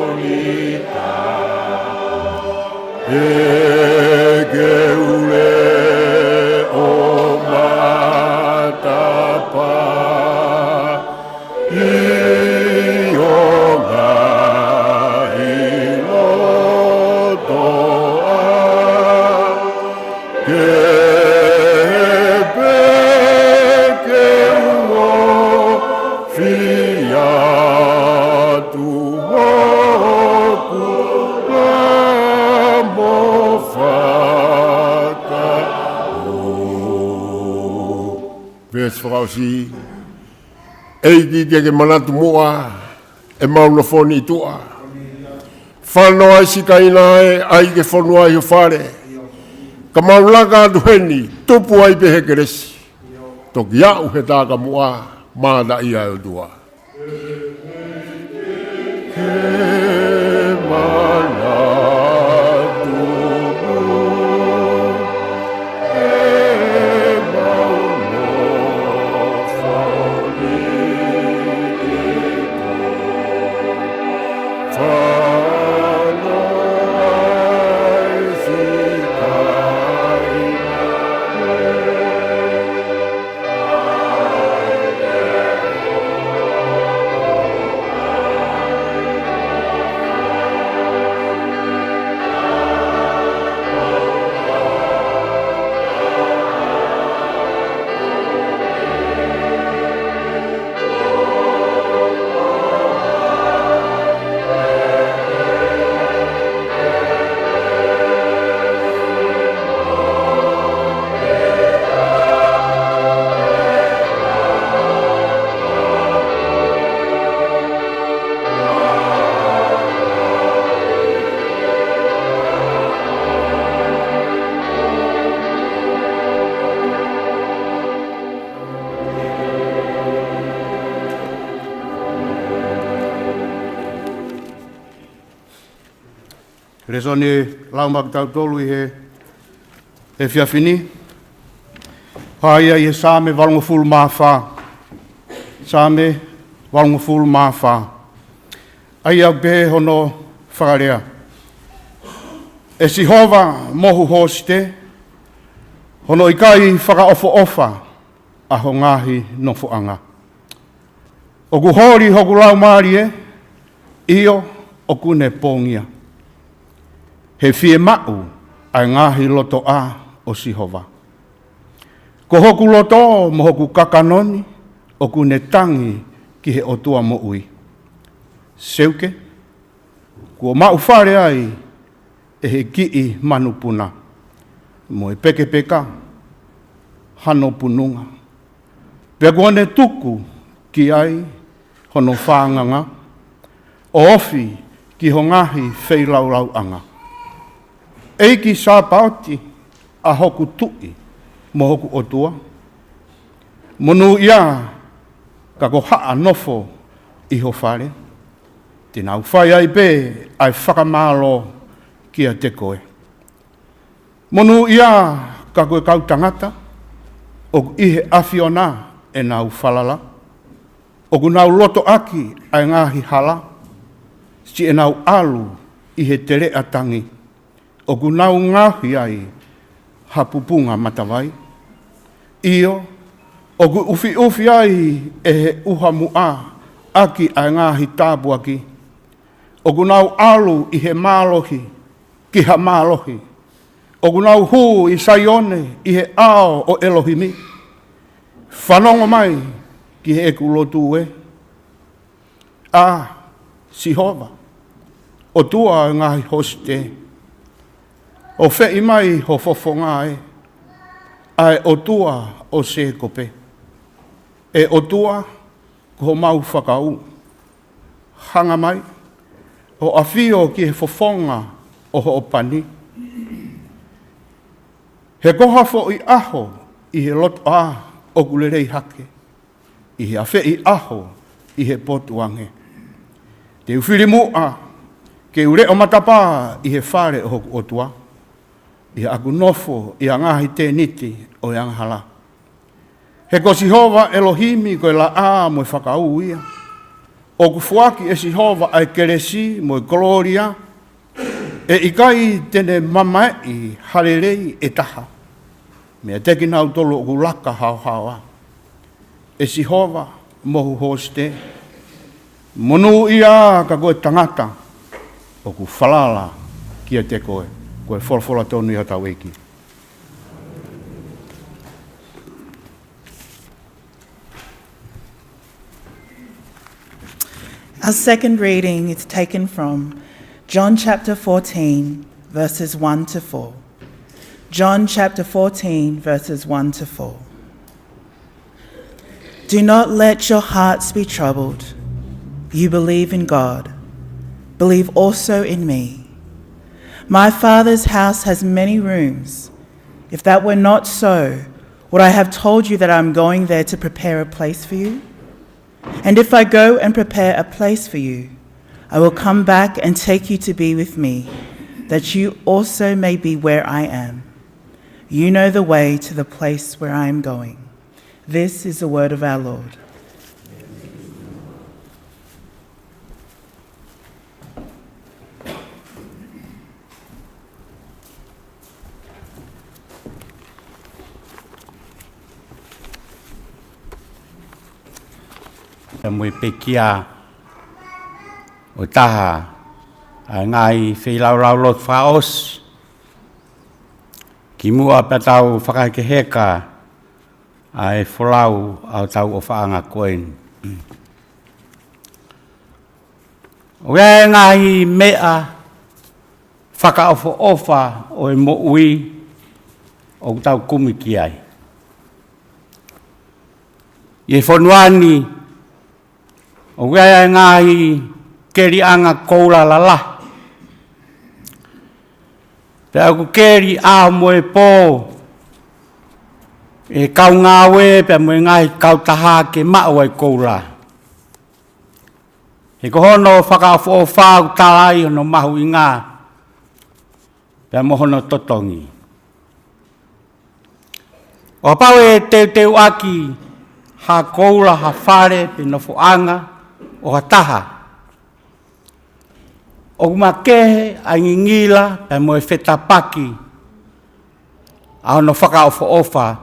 olita e geule o matapa i o ngai lotoa ke peke uo fiatu hoku amo whakau. Ves whakausi, eiki ke manatu moa, e mauna whoni tua. Whanoa i sikaina e ai ke whanua i o whare. Ka maulanga atu heni, tupu ai pehe keresi. Toki au he tāka mua, māda i ai o tua. Ke manatu e mauno whoni whanai Resone laumak tau tolu i he whiawhini. Haia i he sāme walungafulu māwha. Sāme walungafulu māwha. Ai au pehe hono whakarea. E si hova mohu hoste, hono i kai whakaofo ofa a ho ngahi no fuanga. O ku hori hoku lau maari e, io o kune pōngia. He fie mau ai ngahi loto a o Sihova. Ko hoku loto mo hoku kakanoni o kune tangi ki he otua mo ui. Seuke, kua mau whare ai e he kii manupuna. Mo e peke peka, hano pununga. Pekone tuku ki ai hono whānganga, o ofi ki ho ngahi wheilau anga. Eiki sā pauti a hoku tui mo hoku otua. Monu ia ka ko haa nofo i ho whare. Tēnā whai ai pē ai whakamālo kia te koe. Monu ia ka koe kau tangata o ihe awhiona e nau whalala. O ku nau loto aki ai ngahi hala. Si e nau alu i he tere atangi. O ku nau ngahi ai hapupunga matawai. Io, o ku ufi ai e he uha mua aki ai ngahi tāpu aki. O ku nau alu i he mālohi, ki ha mālohi. O ku nau hu i saione i he ao o Elohimi. Whanongo mai ki he eku Lotu e. Sihova, o tua ngahi hoste. O whei mai ho fofonga e. Ai o tua o se kope. E o tua, ko mau whakau. Hanga mai, o awhio ki he fofonga o ho pani. He koha fo I aho I he loto a o kulerei hake. I he awhi I aho I he potuange. Te uwhiri mua, ke ure o matapa I he whare o hoku otua. I he aku nofo I a ngahi te niti o i angahala. He ko Sihova Elohimi ko la a mo whakau ia. O kufuaki e Sihova ai keresi mo gloria. E ikai tene mamai harerei e taha. Mea teki nau tolo o laka hao hawa. E Sihova mohu hoste. Monu ia ka koe tangata. O ku falala kia te koe. Koe wholawhola tonu I hatau eki. Our second reading is taken from John chapter 14, verses 1 to 4. John chapter 14, verses 1 to 4. Do not let your hearts be troubled. You believe in God. Believe also in me. My Father's house has many rooms. If that were not so, would I have told you that I am going there to prepare a place for you? And if I go and prepare a place for you, I will come back and take you to be with me, that you also may be where I am. You know the way to the place where I am going. This is the word of our Lord. Mui pekia o taha a ngai whailau lot whaos ki mua patau whakakeheka a e wholau au tau o whaanga koen. O e ngai mea whakaofo ofa o e mo ui o tau kumiki ai. I e whonuani o wea ngai keri anga koura lala. Pe aku keri a moe po e kau ngawe pe moe ngai kau taha ke mao e koura. He kohono whakaofo o whau talai hono mahu I ngā. Pe mohono totongi. O pau e teu aki ha koura ha whare pe nofo anga. O hataha. O makehe a ngingila pe moe whetapaki. A no whakaofo ofa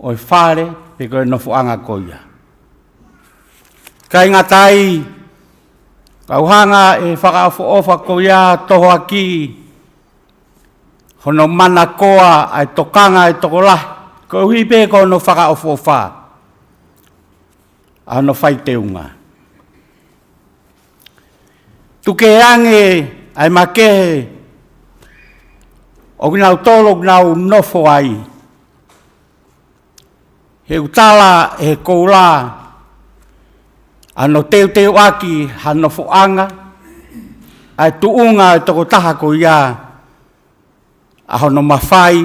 o e whare pe koe no fuanga koia. Kai ngatai kauhanga e whakaofo ofa koia toho aki. Hono mana koa ai tokanga e tokola. Ko hipe ko no whakaofo ofa. A no whaiteunga. Tuke ange ai makehe o ginau tolo ginau nofo ai. He utala he koula ano teu aki hanofo anga ai tuunga e toko taha ko ia a hono mawhai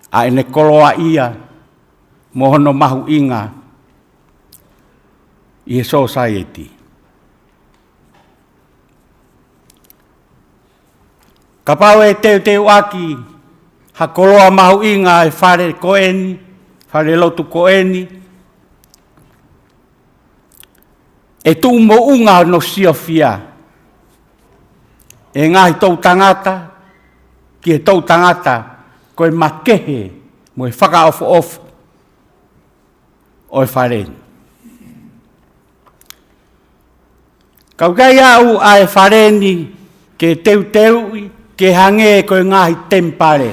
a ene koloa ia mo hono mahu inga I society. Kapau e teu aki, ha koloa mahu inga e whare koeni, whare lotu koeni. E tu mo unga no siofia. E ngahi tau tangata, ki e tau tangata, koe makehe, mo e whakaofo o e whareni. Kau gai au a e whareni ke teu ke hange koe ngahi tempare.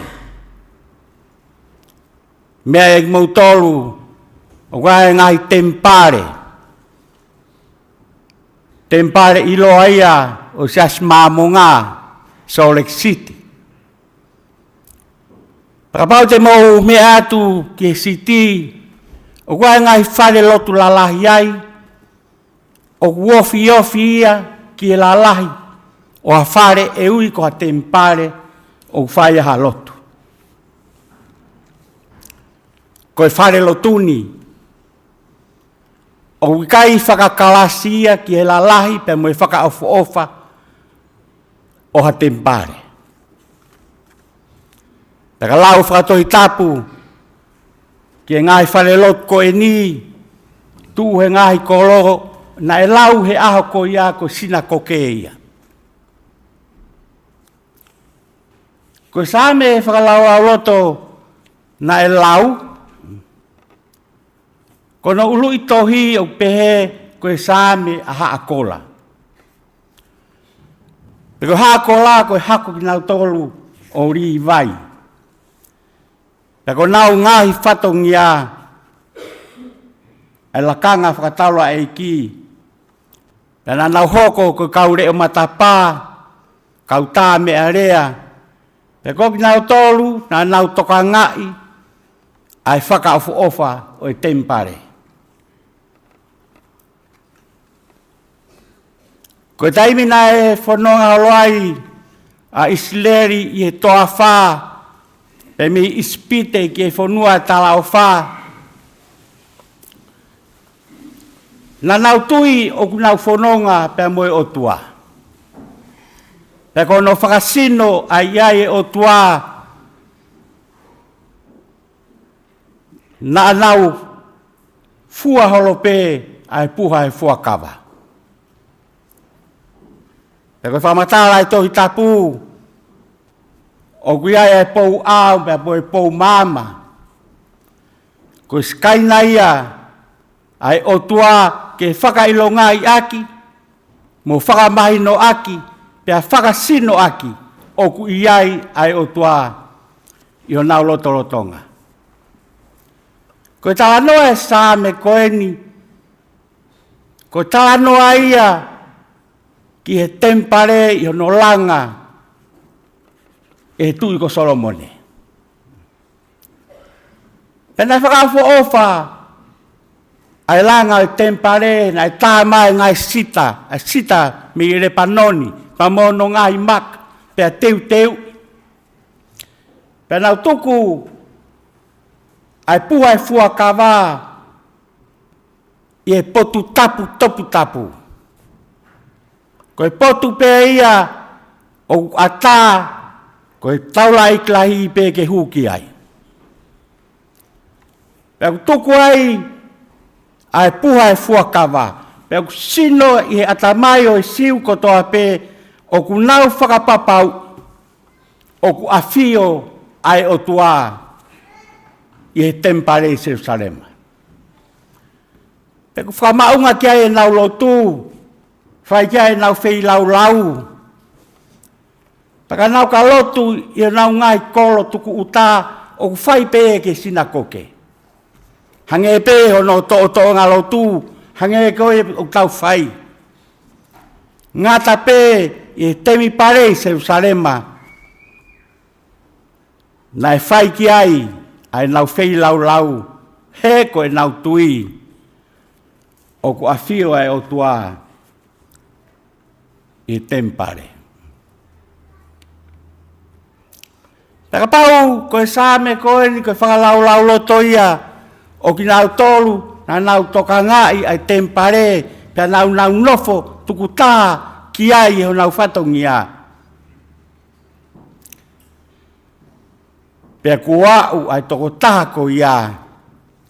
Mea e mautolu o gai ngahi tempare. Tempare ilo aia o sias mamonga Salt Lake City. Pakapau te mau me atu ke siti, o kua ngai whare lotu lalahi ai, o wofi ia ki e lalahi, o a whare e ui ko a tempare o whaia ha lotu. Ko e whare lotuni, o wikai whakakalasia ki e lalahi pe mo e whakaofa o ha tempare. Taka lau whakatoi tapu, ki e ngai whare lotu ko e ni, tu he ngai koloho, na e lau he aho ko ia ko sina koke ia. Ko e same e whakalau au loto na e lau, ko na ulu i tohi o pehe ko e same a haa kola. Peko haa kola ko e hako ki nau tolu o ri vai. Peko nau ngahi whatong ia, e lakanga whakataula e ki. Pena nau hoko ko kaure o matapā, kau tā me area. Peko ki nau tolu, na nau toka ngai, ai whakaofu ofa o e tempare. Ko taimina e whanonga holoai a Isleri i e toa whā, pe mi ispite ki e whanua tala o whā. Na nau tui o kunau whanonga pe moe o tua. Pe kono whakasino a iai o tua, na nau fua holope ai puha e fua kawa. Peko whamatara i tohi tapu, o kuia e pou au, mea po e pou mama. Ko skaina ia, ai o tua ke whakailonga i aki, mo whakamahino aki, pea whakasino aki, o ku iai ai o tua i o nau lotolotonga. Ko talanoa e sā me koeni, ko talanoa ia, ki he tempare i ono langa e tui ko Solomone. Pena whakawho ofa ai langa i tempare na i tā mai ngai sita, a sita mi i repanoni, pa mono ngai mak, pea teu. Pena utuku ai puha e fua kawa i e potu topu tapu. Ko e potu pe ia o ata, ko e taula i klahi pe ke huki ai. Pe ku tuku ai, ai puha e fua kawa. Pe ku sino i atamai o e siu kotoa pe, o ku nau whakapapau, o ku afio ai o tua i e tempare i Jerusalema. Pe ku whamaunga ki ai e nau Lotu, whai kia e nau whei lau. Taka nau ka lotu i e nau ngai kolo tuku uta o ku whai pe e ke sinakoke. Hange e pe o no to ngā lotu, hange e koe o tau whai. Ngata pe i e temi pare i Jerusalema. Na e whai ki ai nau whei lau, he ko e nau tui. O ku awhio ai o tua i tempare. Taka pau, koe same koe ni koe whakalau loto ia, o ki nau tolu, na nau toka ngai ai tempare, pia nau nofo, tuku tā, ki ai ho nau whatongi ia. Pia kuau ai toko tā ko ia,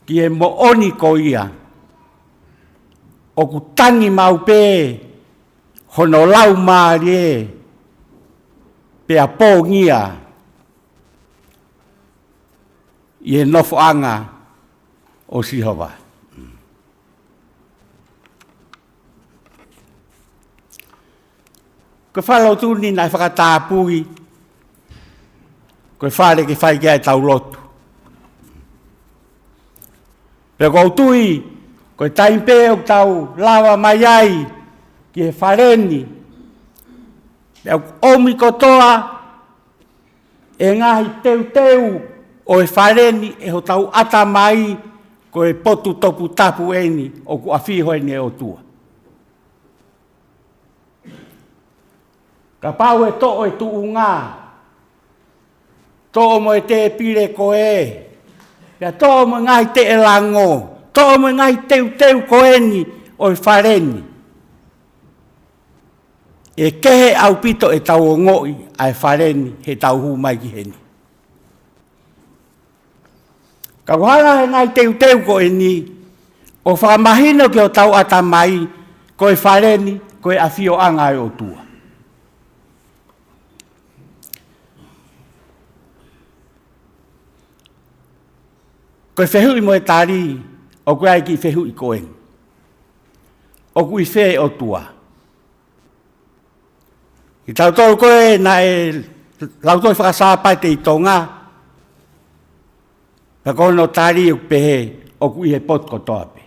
ki e mo oni ko ia, o ku tangi mau pe, hono lau maarie, pea pōngia, i e nofo anga o Sihova. Ko whalau tūni nai whakatāpui, ko whare ke whai kia e tau lotu. Pea kou tui, ko taimpe o tau lawa mai ai, ki e whareni, pea omi kotoa, e ngahi teu, o e whareni e ho tau ata mai ko e potu topu tapu eni o ku awhi hoi ne o tua. Ka pau e to e tu ngā. To mo e te pire ko e. Pea to mo ngai te e lango. To mo ngai teu ko eni o e whareni. E kehe au pito e tau o ngoi ai whareni he tau hu mai ki heni. Ka wahanga he ngai teu ko eni o whakamahino ki o tau ata mai ko e whareni ko e awhio anga e o tua. Ko e whehui mo e tari o koe ai ki whehui ko eni. O kui whee o tua. I tau tolu koe na e lautoi whakasāpai te i tonga. Ka kono tari o pehe o kui he pot ko toape.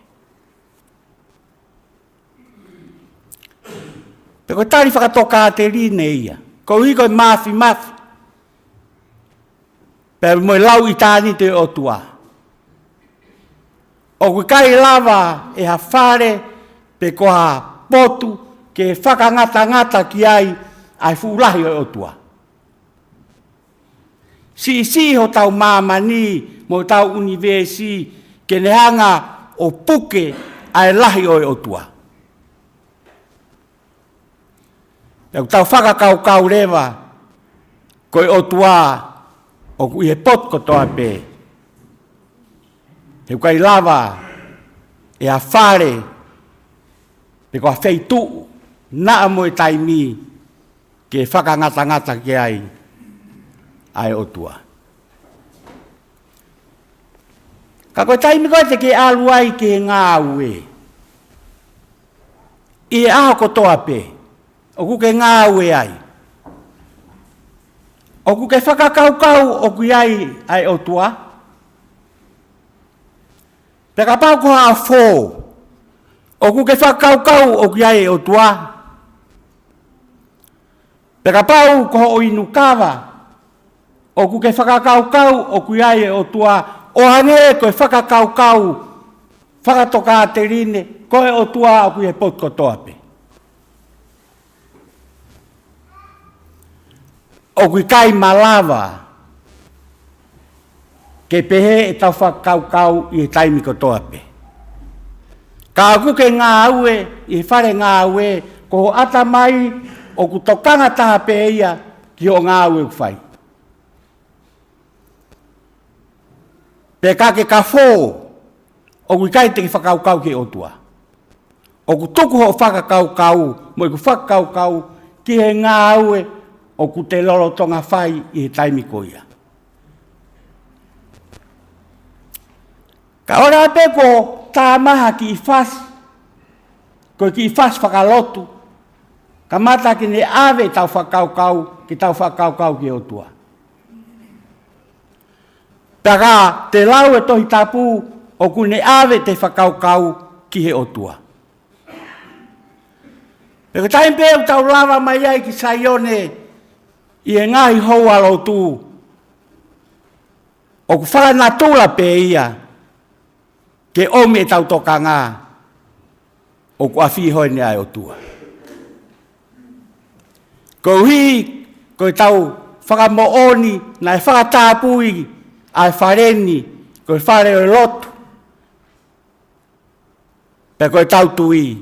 Pe koe tari whakatoka te rine ia. Ko hui koe mafi. Pe moe lau i tāni te o tua. O kui kai lava e ha whare pe ko ha potu ke whakangata ki ai furahi o tua. Si ho tau mamani mo tau universi ke nehanga o puke ai lahi o tua. Tau whakakau rewa koe o tua o kui he pot ko toa pe. He kai lava e a whare pe ko a wheitu na mo e taimi ke whakangata ki ai o tua. Ka koe taimi koe te ke alu ai ke ngā ue. I e aho ko toa pe. O ku ke ngā ue ai. O ku ke whakakaukau o kui ai o tua. Pe ka pau ko a fō. O ku ke whakakaukau o kui ai o tua. Pe ka pau ko o inu kawa. O ku ke whakakaukau o kui ai o tua. O hange koe whakakaukau. Whakatoka te rine. Koe o tua o kui he pot ko toape. O kui kai malawa. Ke pehe e tau whakaukau i he taimi ko toape. Ka aku ke ngā ue, i whare ngā ue, ko ho ata mai o ku tokanga taha pe ia ki o ngā ue uwhai. Pe ka ke ka fō, o kui kai te ki whakaukau ki o tua. O ku tuku ho whakakaukau, mo i ku whakaukau ki he ngā ue, o ku te lolo tonga whai i he taimi ko ia. Ka ora pe ko tā maha ki i whas, ko ki i whas whakalotu, ka mata ki ne ave tau whakaukau, ki tau whakaukau ki o tua. Taka te lau e tohi tapu, o ku ne ave te whakaukau ki he o tua. Pe ka taim pe tau lava mai ai ki Saione, i e ngahi hou a Lotu, o ku whakanatula pe ia, ke ome tau toka ngā, o ku awhi hoi ne ai o tua. Ko hi, ko tau whakamooni, na e whakatāpui, ai whareni, ko e whare o Lotu. Pe ko e tau tui,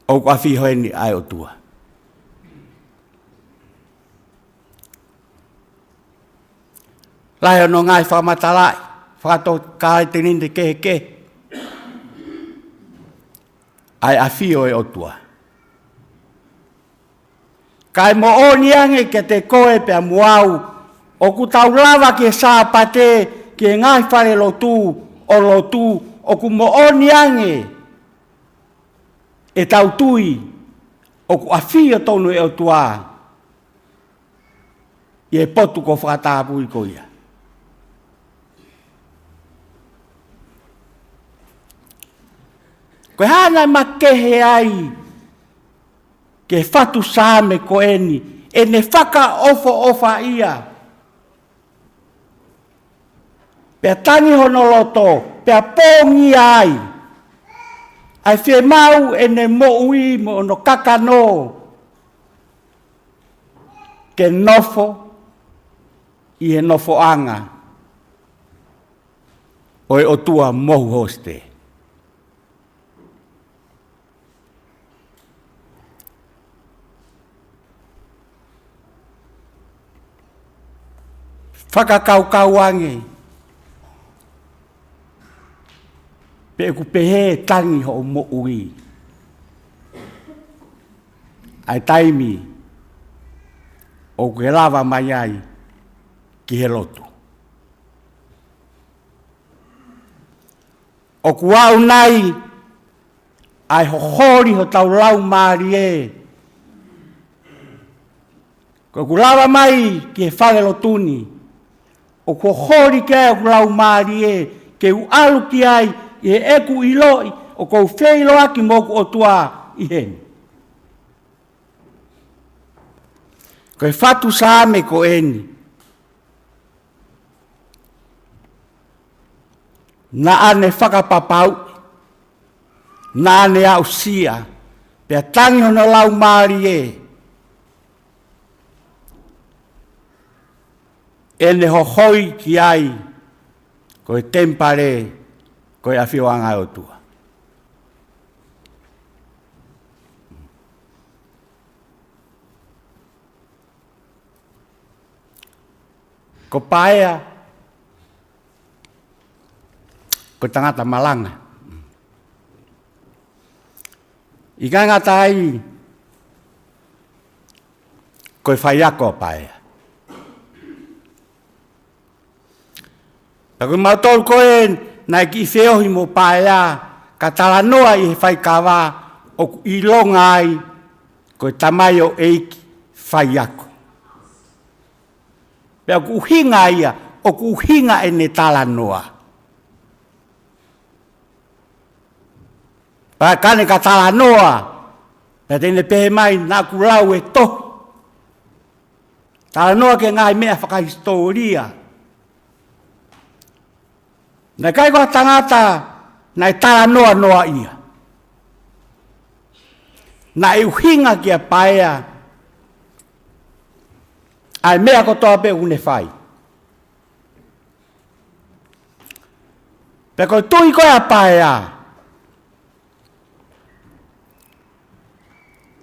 o ku awhi hoi ne ai o tua. Lai ono ngai whakamatalai, whakato kāi te ninde ke. Ai awhio e o tua. Kai mo o niange ke te koe pe a Ouau, o ku tau lava ke sāpate ke ngai whare Lotu, o ku mo o niange e tau tui, o ku awhio tonu e o tua, i e potu ko whakatāpui ko ia. Koe hana makehe ai, ke whatu sāme ko eni, e ne whaka ofa ia. Pea tangi hono loto, pea pōngi ai. Ai whi mau e ne mo ui mo ono kakano. Ke nofo, i he nofo anga. Oi o tua mohu hoste. Whakakau ange. Pe ku pehe tangi ho mo ui. Ai taimi. O ke lava mai ai ki he lotu. O ku au nai ai hohori ho tau lau maari e. Ko ku lava mai ki he whale lotuni. O ku hohori ki ai o ku lau maari e. Ke u alu ki ai i he eku i loi. O kou whilo aki moku o tua i heni. Ko e whatu sāme ko eni. Na ane whakapapau. Na ane au sia. Pea tangi hono lau maari e. Ene hohoi ki ai. Ko e tempare. Ko e awhiwanga o tua. Ko paea, ko tangata malanga. I ka ngata ai, ko whaiako paea. Tako mautol koe, nai ki whiohi mo paea, ka talanoa i he whaikawa, o i longa ai, ko tamai o eiki whaiako. Pea ku hinga ia, o ku hinga e ne tala noa. Pea kane ka tala noa, pea tene pehe mai na ku lau e tohi. Tala noa ke ngai mea whakahistoria. Na kai koa tangata, na e tala noa noa ia. Na e uhinga kia paea, ai mea ko toa pe une whai. Pe koe tui koe a paea.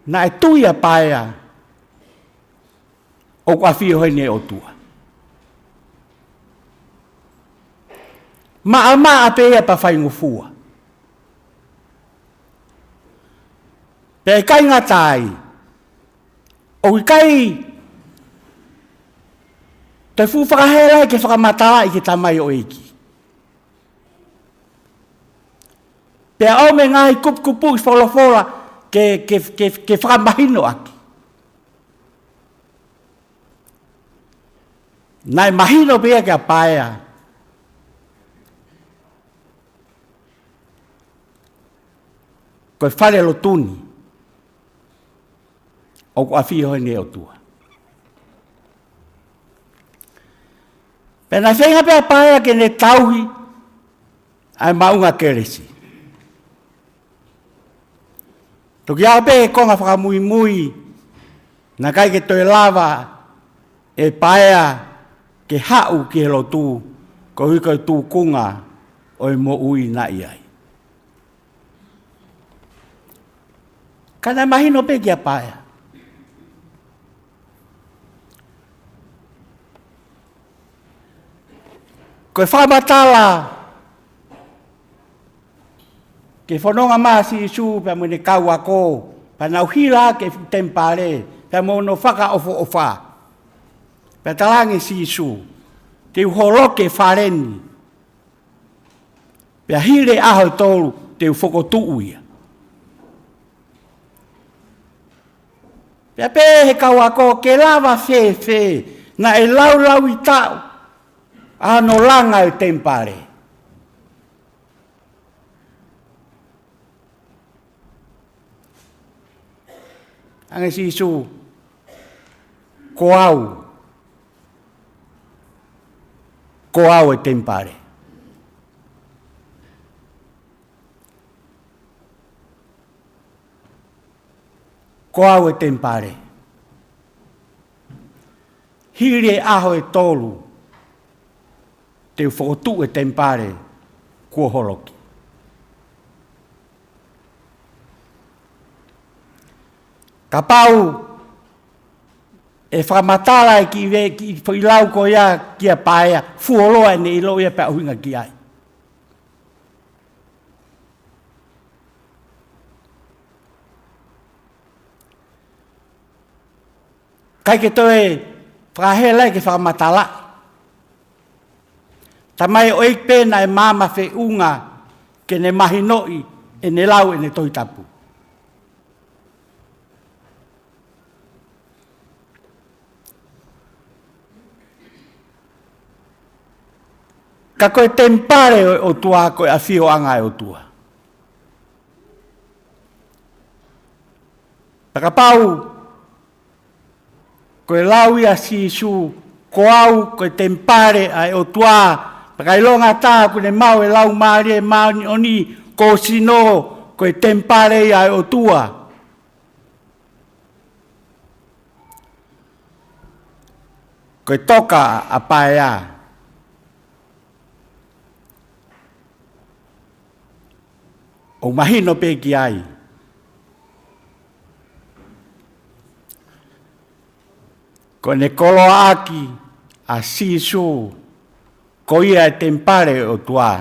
Na e tui a paea. O kua whio hene o tua. Maa pea pa whai ngufua. Pe kai ngatai. O kai te fu whakahera ke whakamatala i ke tamai o eiki. Pea au me ngai kupu i wholofola ke whakamahino aki. Nai mahino pia ke a paea. Koe whare lotuni. O kua whio hene o tua. Pena whenga pia paea ke ne tauhi ai maunga keresi. Toki au pe e konga whakamui mui na kai ke toi lava e paea ke hau ki he lotu ko hui koe tū kunga o e mo ui na iai. Kana mahino pe ki a paea. Koe whamatala ke whanonga maa si isu pe mwene kau ako pa nau hila ke tempare pe mwono whaka ofo ofa pe talangi si isu te uhoroke whareni pe hile aho tolu te uwhokotu uia pe he kau ako ke lava fe na e lau i tau ano langa e tempare. Ange si isu koau e tempare. ko au e tempare. Hiri e aho e tolu, te whaotu e tempare, kua holoki. Ka pau, e whamatala e ki whailau ko ia kia paea, fuoloa e ne ilo ia pa uhinga ki ai. Kai ke toe, whahela ke whamatala. Tamai o pēna e māma whi unga ke ne mahi noi e ne lau e ne toitapu. Ka koe tempare o tua koe a whio anga e o tua. Taka pau, koe lau ia si su ko au koe tempare ai o tua. Taka ilonga tā kune mau e lau maari e maani oni ko sino koe tempare ai o tua. Koe toka a paea. O mahino pe ki ai. Ko ne kolo aki a sisu ko ia e tempare o tua.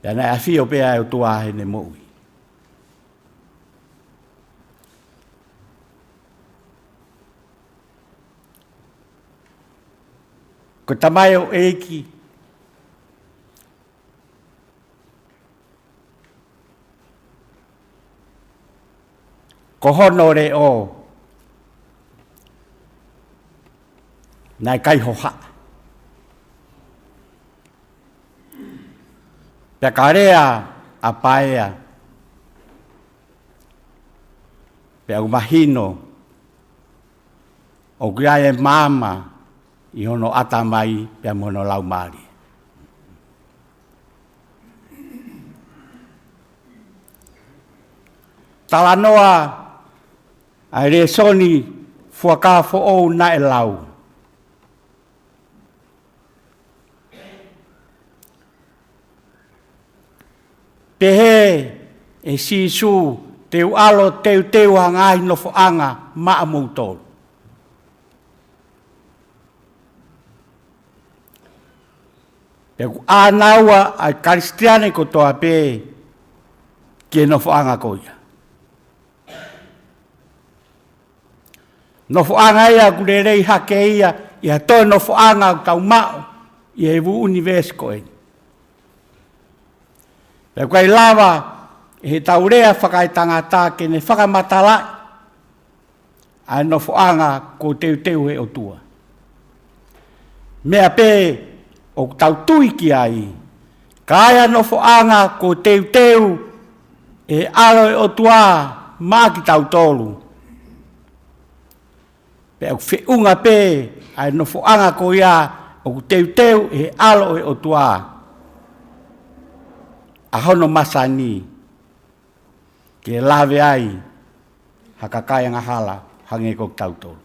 Ya na afio pe ai o tua he ne moui. Ko tamai o eki ko hono re o nai kai hoha. Pea karea a paea. Pea umahino o kia e mama i hono atamai pea mono lau maari. Talanoa ai re soni fuaka fo o na e lau. Pehe e sisu teu alo teu hangai no fo anga maa Moulton. Peku anaua ai karistiane ko toa pe ke no fo anga koia. No fo anga ia kurerei hake ia toi no fo anga tau mao ia evu universe koe. Peku ai lava e he taurea whakai tangata ke ne whakamatala ai no fo anga ko teu he o tua. Mea pe o tau tui ki ai, kaya no fo anga ko teu e alo e o tua maa ki tau tolu. Pe au whiunga pe, ai no fo anga ko ia, o teu e alo e o tua. A hono masani, ke lawe ai, hakakaya ngahala, hange ko tau tolu.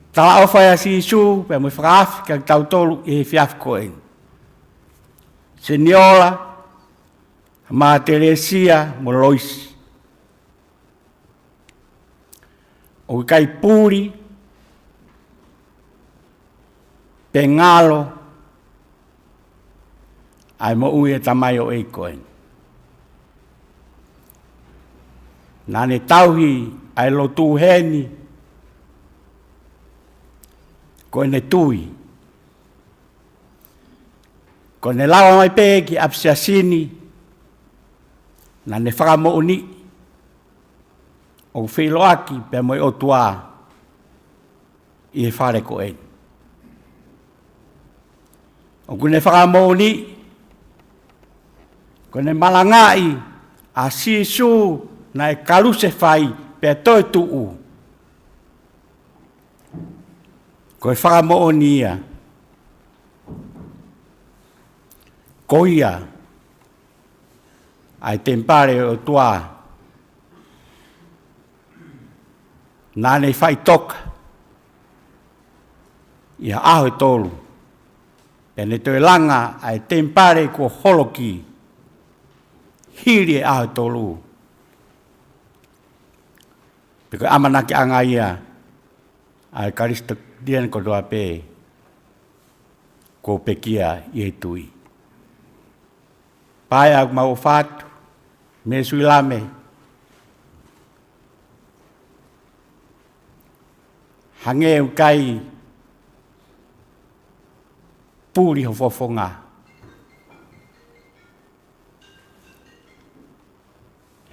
Tala ofaya si isu, pe mo whakaafi ka tau tolu e whiafi koen. Seniola, ma Teresia, mo Loisi. O kai puri, pengalo, ai mo ui e tamai o e koen. Nane tauhi, ai Lotu heni, ko ne tui. Ko ne lawa mai pe ki apsiasini, na ne whakamooni, o whiloaki pe moi o tua, i e whare ko en. O kune whakamooni, ko ne malangai, a sisu, na e karuse whai, pe toi tuu. Ko e whakamooni ia. Ko ia, ai tempare o tua nane fai toka ia aho e tolu e ne te langa ai tempare ko holoki hiri e aho e tolu piko amana ki anga ia ai karista dian ko doa pe ko pekia i tui pai ak mau fatu Mesuilame hange ukai puri ho fofonga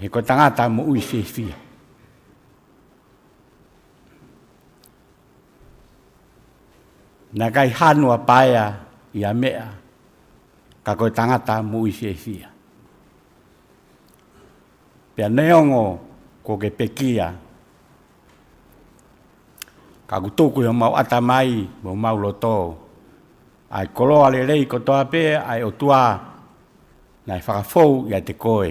he ko tangata mo ui fia na kai hanua paia ia mea ka ko tangata mo ui fia pea neongo ko ke pekia ka kutuku yo mau atamai mo mau loto ai koloa le rei ko toa pe ai o tua nai whakafou ia te koe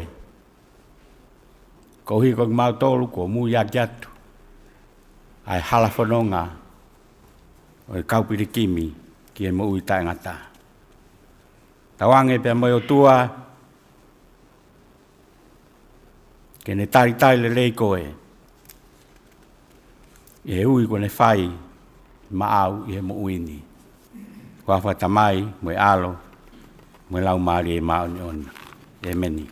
ko hi ko mau tolu ko mu ia jatu ai hala whanonga o kaupiri kimi ki e mo ui tai ngata tawange pe mo o tua ke ne tari le rei koe e ui ko ne whai maau i he mo uini kua whatamai mo e alo mo e lau maari e mao ni ona e meni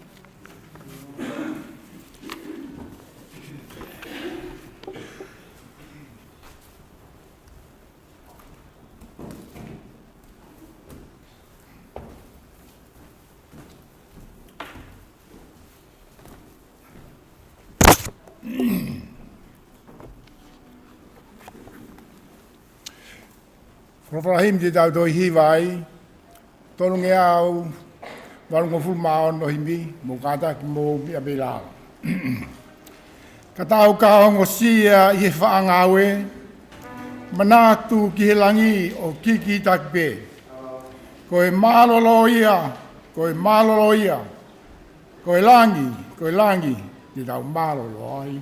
Rofrahim di tau doi hiwai, tonu nge au, warungo fulmaon no himi, mo kata ki mo mia belau. Katau ka ongo sia i he whaangawe, manatu ki he langi o kiki takpe. Koe malolo ia, koe malolo ia, koe langi, di tau malolo ai.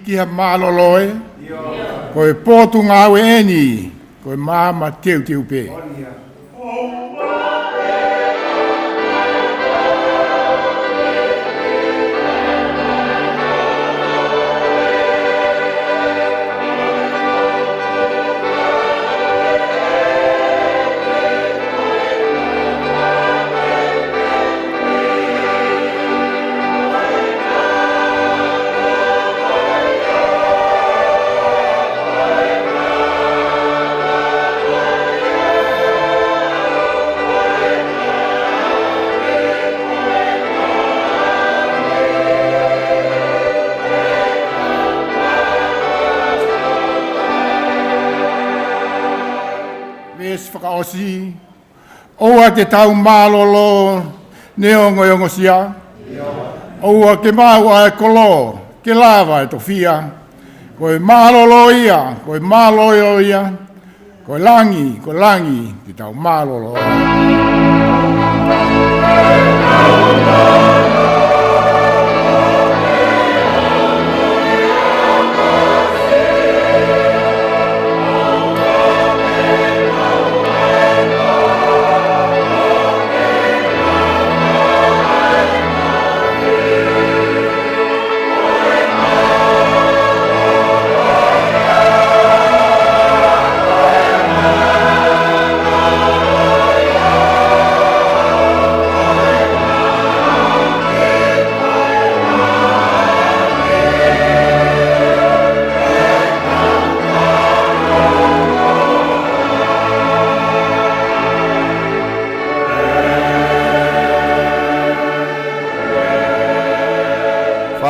Ki ha maloloe, koe pōtu ngāwe eni, koe māma teu pē. Whakaosi, oua te tau mālolo neongo sia, oua ke mau ai kolo, ke lava e tofia, koe mālolo ia, koe langi, te tau mālolo.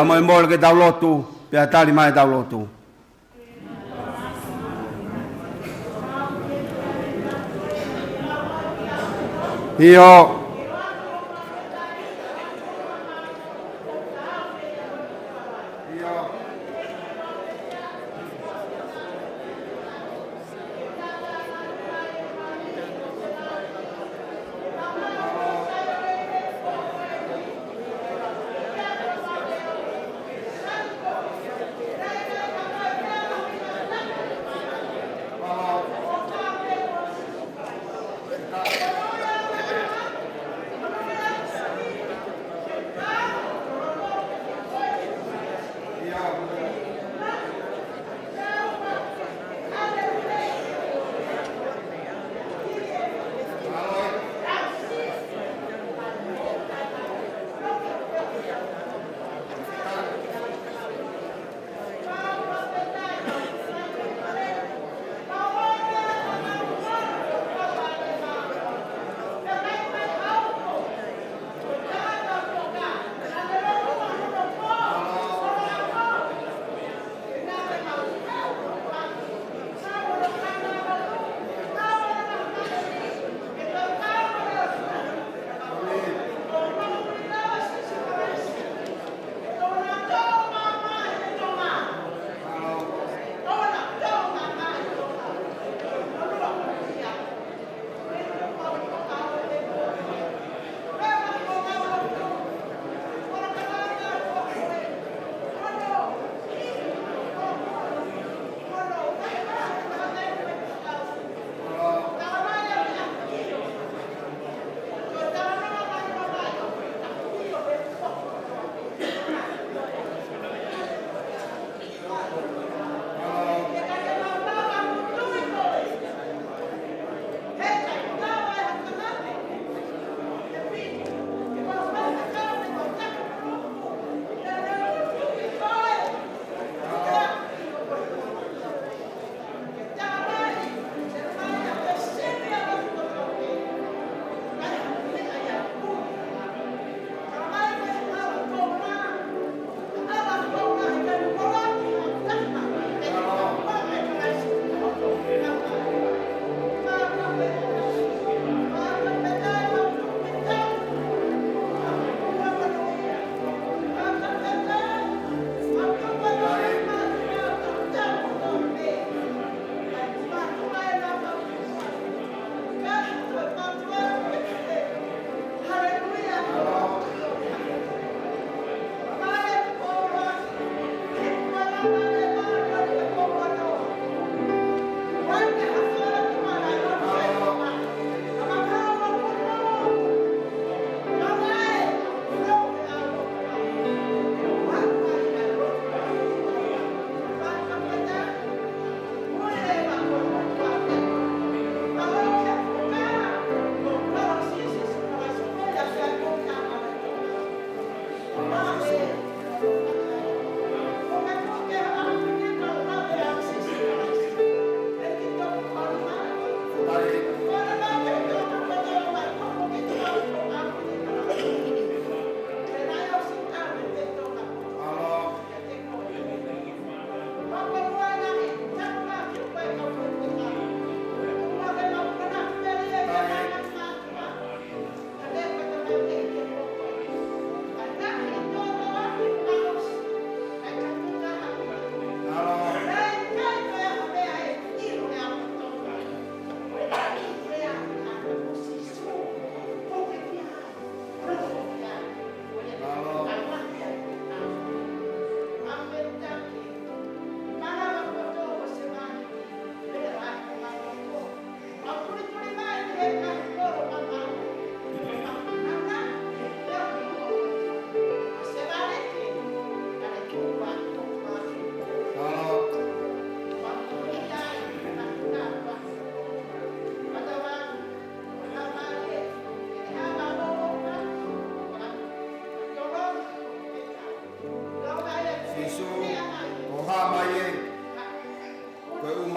Wa mo mo ke tau lotu, pe atali mai tau lotu. Io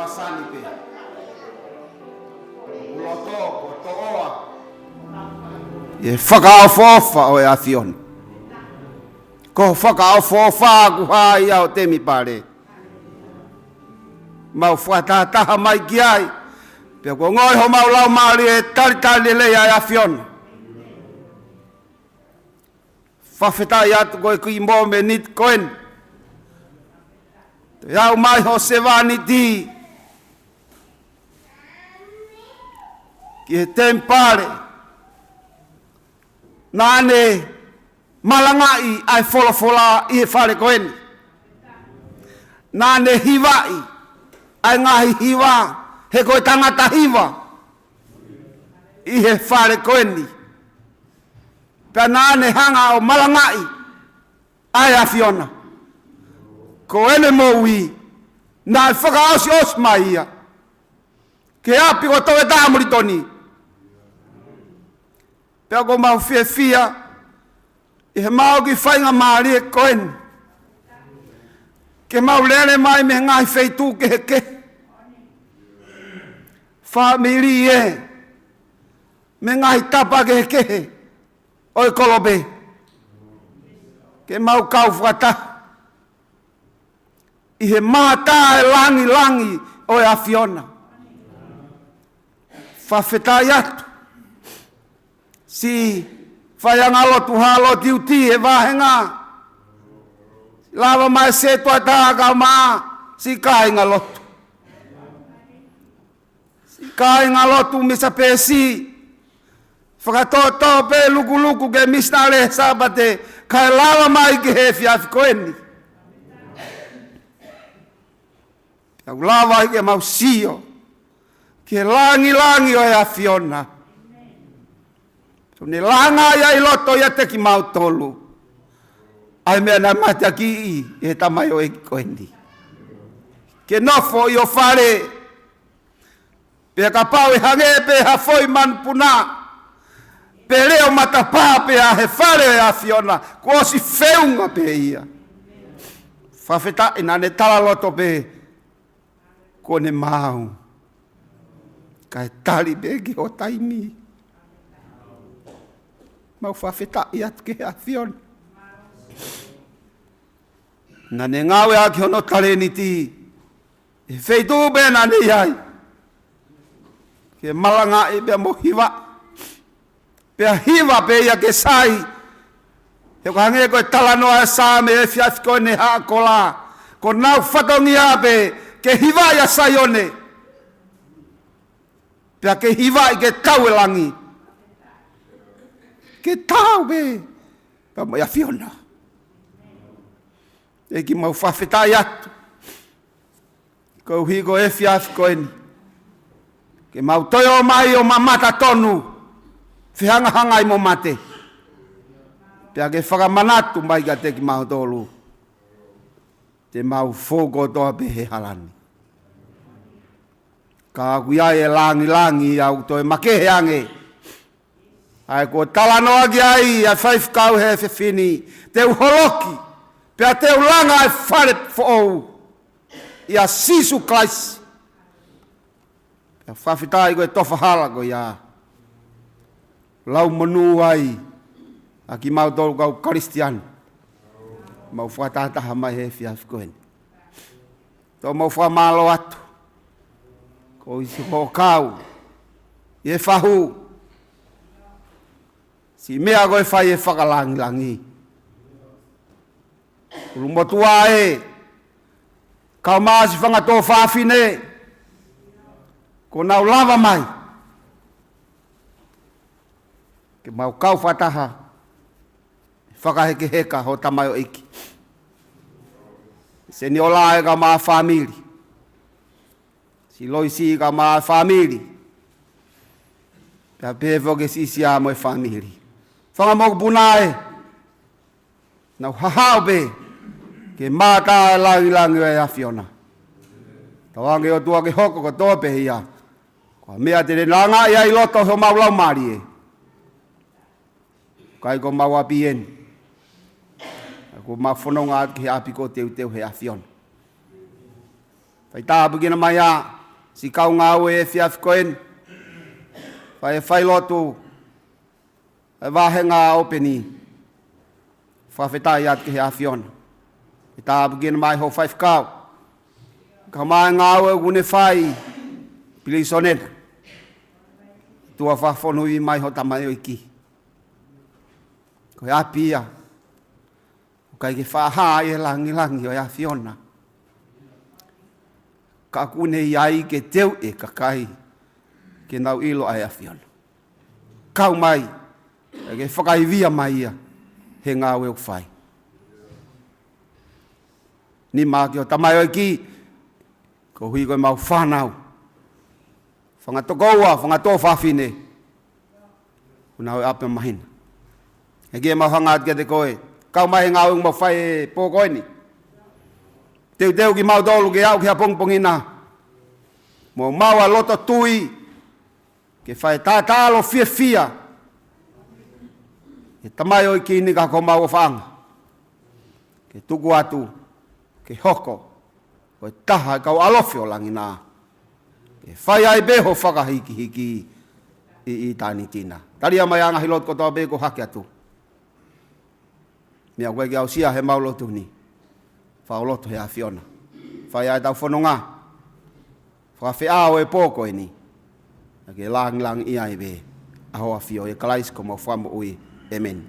masani pe. Lotu ko toa. E whakaafofa o e athion. Ko whakaofo whaaku hai au te mi pare. Mau whatataha mai ki ai. Pea ko ngoi ho mau lau maari e tari le ai a whiona. Whawhetai atu koe kui mō me nit koen. Te au mai ho sevani ti. Ki he tempare. Nāne malangai ai wholafola i he whare koen. Nāne hiwai ai ngahi hiwa he koe tangata hiwa i he whare koeni. Pea nāne hanga o malangai ai a whiona. Ko ene moui nā whakaosi osma ia. Ke api ko towe tāmuri toni. Pea ko mau fia i he mau ki whainga maari e koen. Ke mau lere mai me ngai wheitu ke he ke. Whamiri e. Me ngai tapa ke he ke he. Oi kolobe. Ke mau kau whata. I he mātā e langi oi a whiona. Whawhetai atu. Si whaianga lotu halo tiuti e wahenga. Lava mai se tua tāka maa. Si kāinga lotu. Si kāinga lotu misa pēsi. Whakatoto pe luku ke misnare sabate. Kai lava mai ke he fiafi koeni. Au lava i ke mau sio. Ke langi o ea whiona. So ne langa ia i loto ia te ki mau tolu. Ai mea na mata ki i e tamai o eki koeni. Ke nofo i o whare. Pea ka pau i hange pe ha foi man puna. Pe leo matapā pe a he whare o ea whiona. Ko si whiunga pe ia. Whawheta ina ne tala loto pe. Ko ne mau. Kai tali begi o taimi. Mau whawheta i atu ke a whiona. Na ne ngawe a ki hono tale ni ti. E wheitu bena ne iai. Ke malanga e bea mo hiwa. Pea hiwa pe ia ke sai. He ko hange koe talanoa e sāme e fiafi koe ne haa kola. Ko nau whatongi a pe. Ke hiwa ia saione. Pea ke hiwa i ke tau e langi. Ke tau be. Pea mo ia whiona. E ki mau whawhetai atu. Kou higo e fiafi koeni. Ke mau toio mai o mamata tonu. Whihanga i mo mate. Pea ke whakamanatu mai ka te ki mau tolu. Te mau whoko toa pe he halani. Ka aku iai e langi au toi makehe ange. Ai ko talanoa ki ai a whaifkau he whiwhini. Te uholoki. Pea te ulanga e whare fōu. Ia sisu klaisi. Pea whawhitai koe tofa hala ko ia. Lau manu ai. Aki mau tolu kau Kristian. Mau whatataha mai he fiafi koen. Tō mau whamalo atu. Ko isi ho kau. Ie whahu. Si mea koe whai e whakalangi. Urumotua e. Kau maasi whangatō whawhine. Ko nau lava mai. Ke mau kau whataha. Whakaheke heka ho tamai o iki. Se ni ola e ka maa whamiri. Si loisi ka maa whamiri. Pea pevo ke sisi a mo e whamiri. Whangamoku punae. Nau hahao be. Ke māta e langi o e a whiona. Tawange o tua ke hoko ko tōpe hia. Kua mea te re langa ia i loto ho maulau mari e. Kai ko mau api eni. Ko ma whanonga atu ki api ko teu he a whiona. Whai tāpu kina mai a, si kau ngā ue e whiafi koen. Whai e whai lotu, e wahe ngā openi. whawhetai at ke he awhiona. E tā begin mai ho 5 kau. Ka mai ngāwe gune whai pili sonena. Tua whawhonui mai ho tamai o iki. Ko e apia. Kai ke whaha e langi o e awhiona. Ka kune iai ke teu e kakai. Ke nau ilo ai awhiona. Kau mai. E ke whakaivia mai ia. He ngāwe o whai. Ni maki o tamai o iki. Ko hui koe mau whanau. Whangatokoua, whangatō whawhine. Kuna oi ape mahina. E kia mau hangat kia te koe. Kau mai ngā ung mau whai e pōkoini. Teu ki mau tolu ki au ki a pongpongina. Mo mau a loto tui. Ke whai tātālo fia. Ke tamai oi ki ni ka ko mau o whaanga. Ke tuku atu. Ke hoko. Koe taha kau alofi o langi nā. Ke whai ai beho whakahiki i tāni tina. Taria mai anga hilot kotoa beko hake atu. Mea koe ki au sia he mau lotu ni. Whao lotu he a whiona. Whai ai tau whanonga. Whawhi ao e pōko e ni. Ke lang ia i be. Aho a whio e kalais ko mau whamu ui. Amen.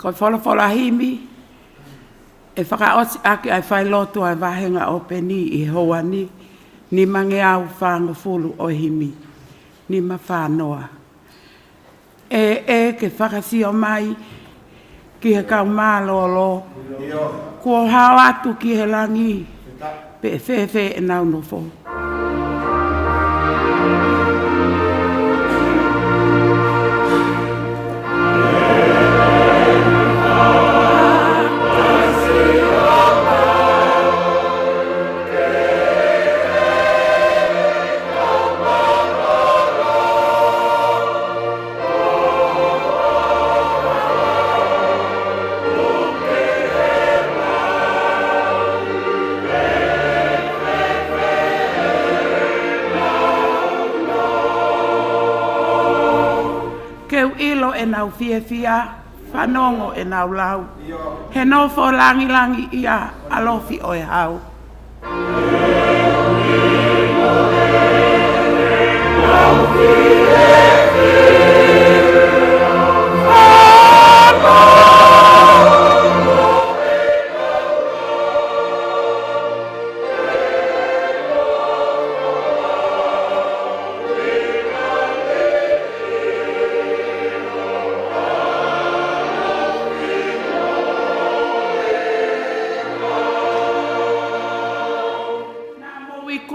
Ko whola himi, e whakaoti ake ai whai lotu ai wahenga o peni i hoa ni mange au whanga fulu o himi, ni ma whanoa. E ke whakasio mai, ki he kau mālolo, kua hao atu ki he langi, pe whewhe e nau no fo. E nau fia, whanongo e nau lau. He nofo langi ia alofi o e hau.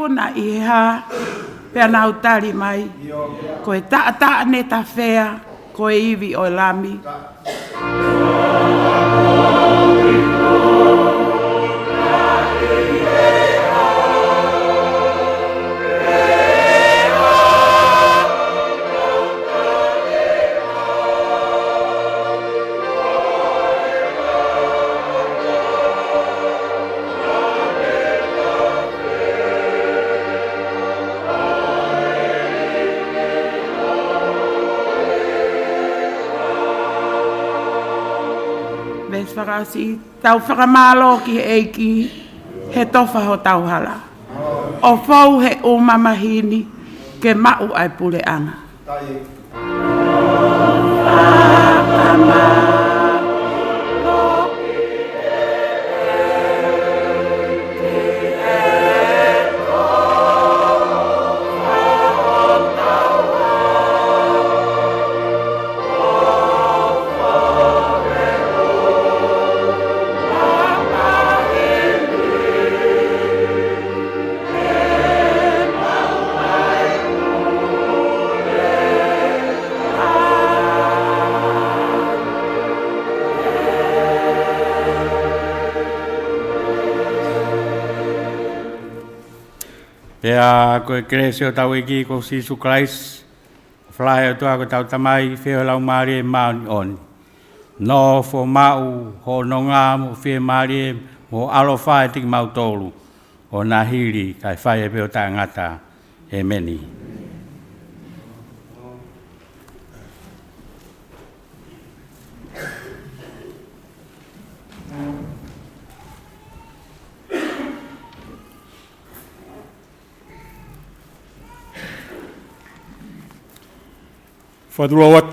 Na i ha pe nau tari mai ko e ta ne ta fea ko e ivi o lami whakasi, tau whakamalo ki he eiki, he tofa ho tau hala. O fau he o mamahini, ke mau ai pule anga. Pea koe krese o tau iki ko Sisu Christ. Flai o tua ko tau tamai whio lau maari e mauni oni. No fo mau ho nonga mo whio maari e mo alo whae tiki mau tolu. O nā hiri kai whae e peo tā ngata e meni. Whadurua wat.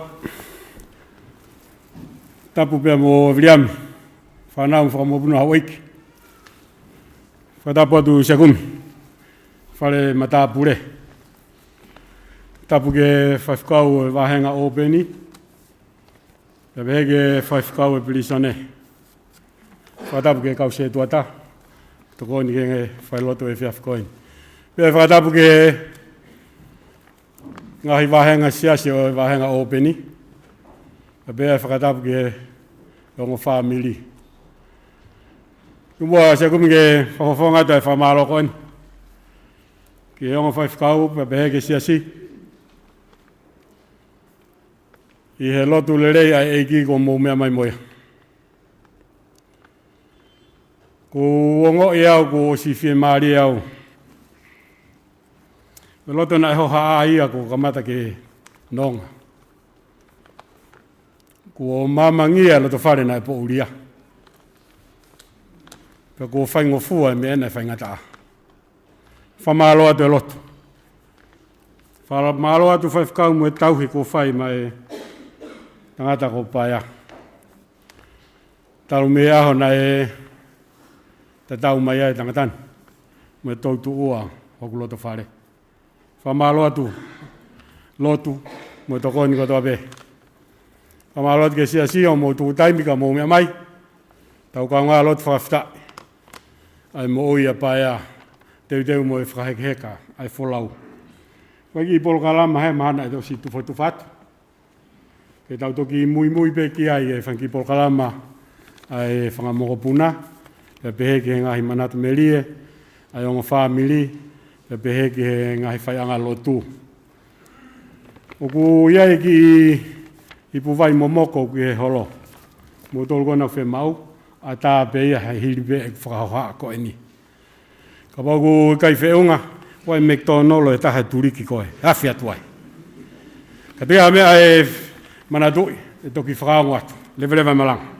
Tapu pia mo Vigil. Whanau whakamopuna hawaiki. Whatapu atu siakumi. Whare mata pure. Tapu ke whaiwhikau e wahenga openi. Te weheke whaiwhikau e pilisane. Whatapu ke kau se tuata. Toko ni ke whailoto e whiawhikoin. Pia whatapu ke ngahi wahenga siasi o wahenga openi. A bea whakatapu ke ongo whamili. Kumua se kumi ke whawhonga tai whamarokon. Ke ongo whaiwhikau pa behe ke siasi. I he lotu lerei ai eiki ko mou mea mai moia. Ko ongo i au ko si whie maari au. Me loto na eho haa ia ko kamata ke nonga. Ko mamangia loto whare na e po uria. Ka ko whaingo fua me ena whaingata. Whamalo atu e loto. Whamalo atu whaifkau mo e tauhi ko whai mai tangata ko paia. Taru me aho na e te tau mai ai tangatan. Mo e tautu ua hoku loto whare. Whamalo atu, Lotu, mo toko ni kotoa pe. Whamalo atu ke sia o mo tu taimika mo mea mai. Tau ka ngā lotu whakawhita. Ai mo oia paia, teu mo e whakahekeheka, ai wholau. Waki i polo kalama he mahana e tosi tufatu. Ke tau toki mui pe ki ai e whanki polo kalama ai whangamoko puna. Pe peheke he ngahi manatu melie, ai ongo whamili. E pehe ki he ngahi whaianga Lotu. O ku iai ki i puwai momoko ki he holo. Mo tolu kona whe mau, a tā peia hei hiripe e whakahoha ko eni. Ka pau ku kai whiunga, wai mektonolo e taha turiki koe, hawhi atuai. Ka tea mea e manatui, e toki whakaongo atu, lewe malanga.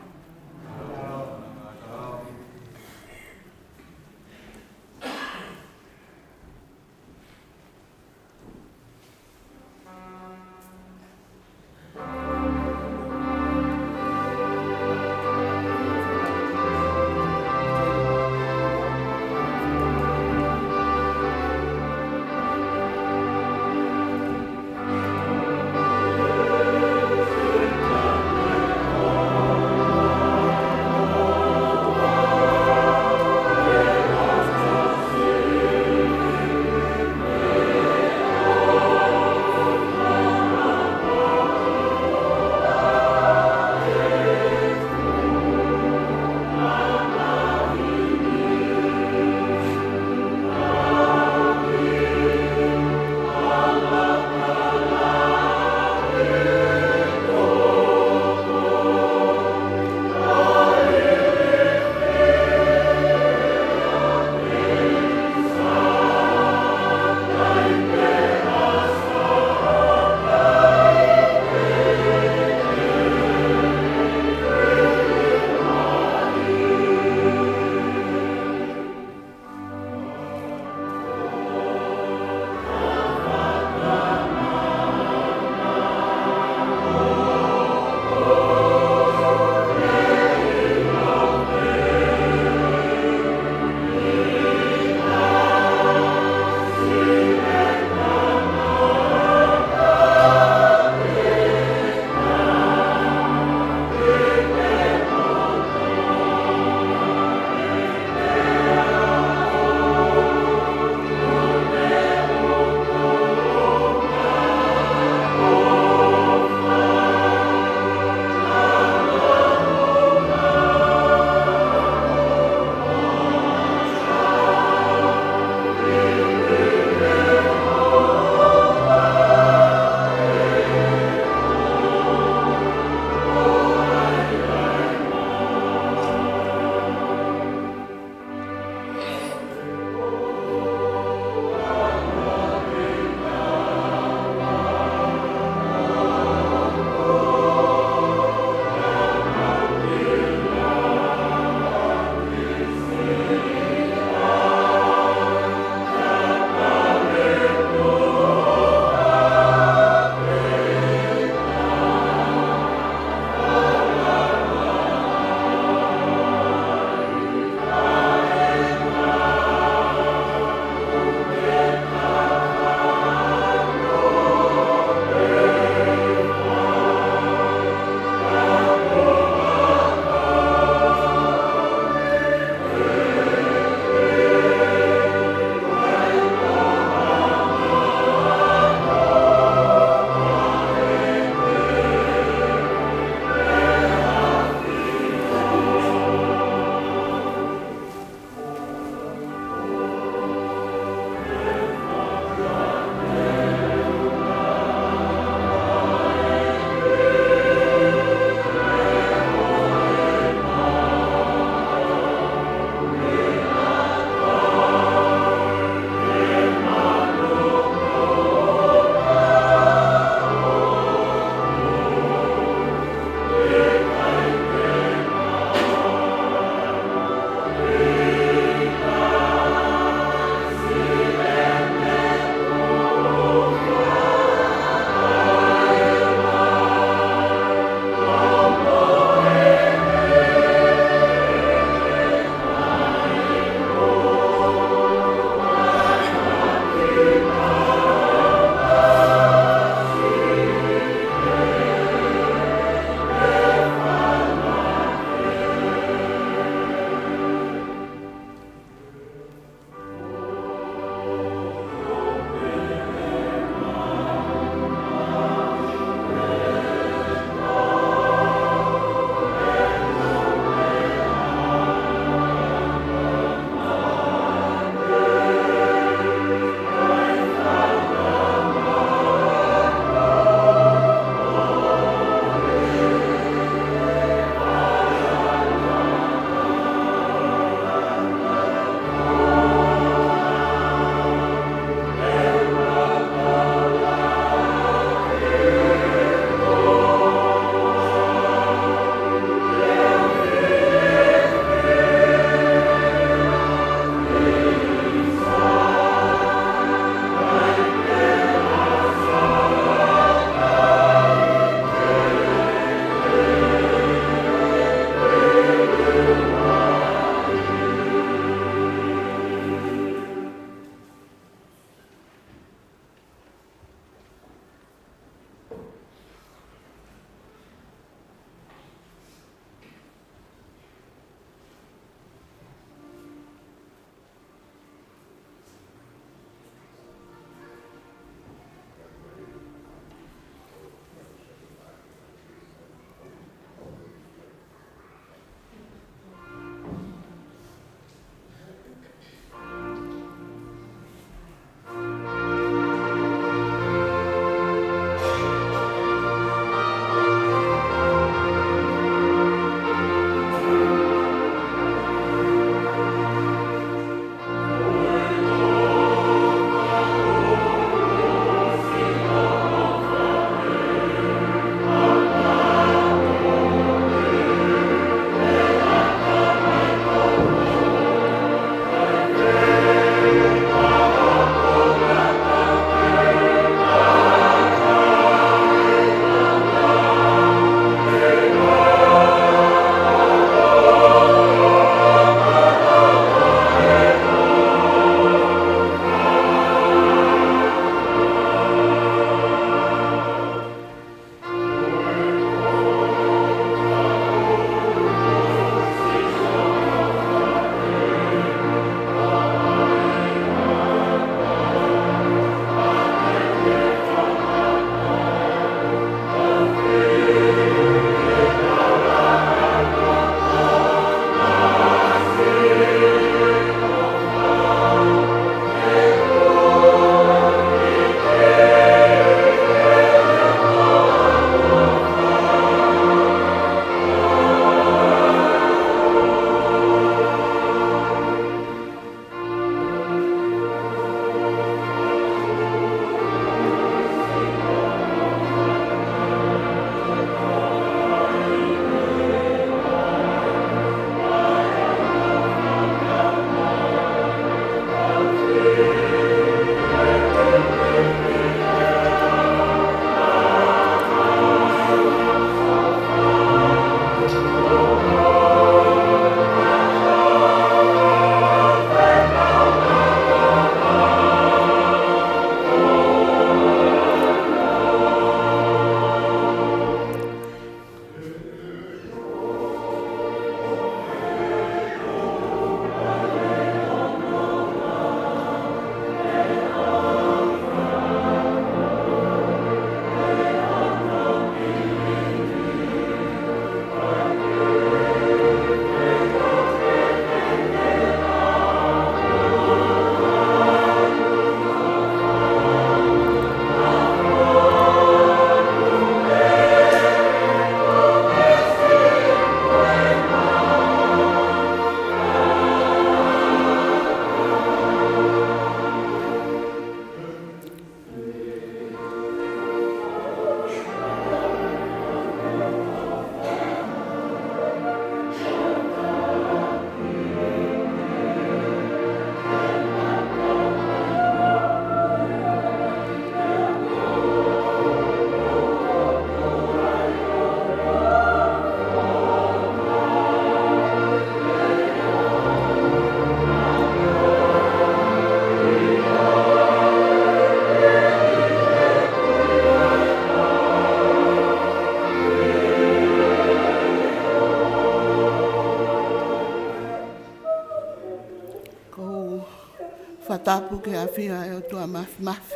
Whatapu ke awhia e o tua mafi mafi.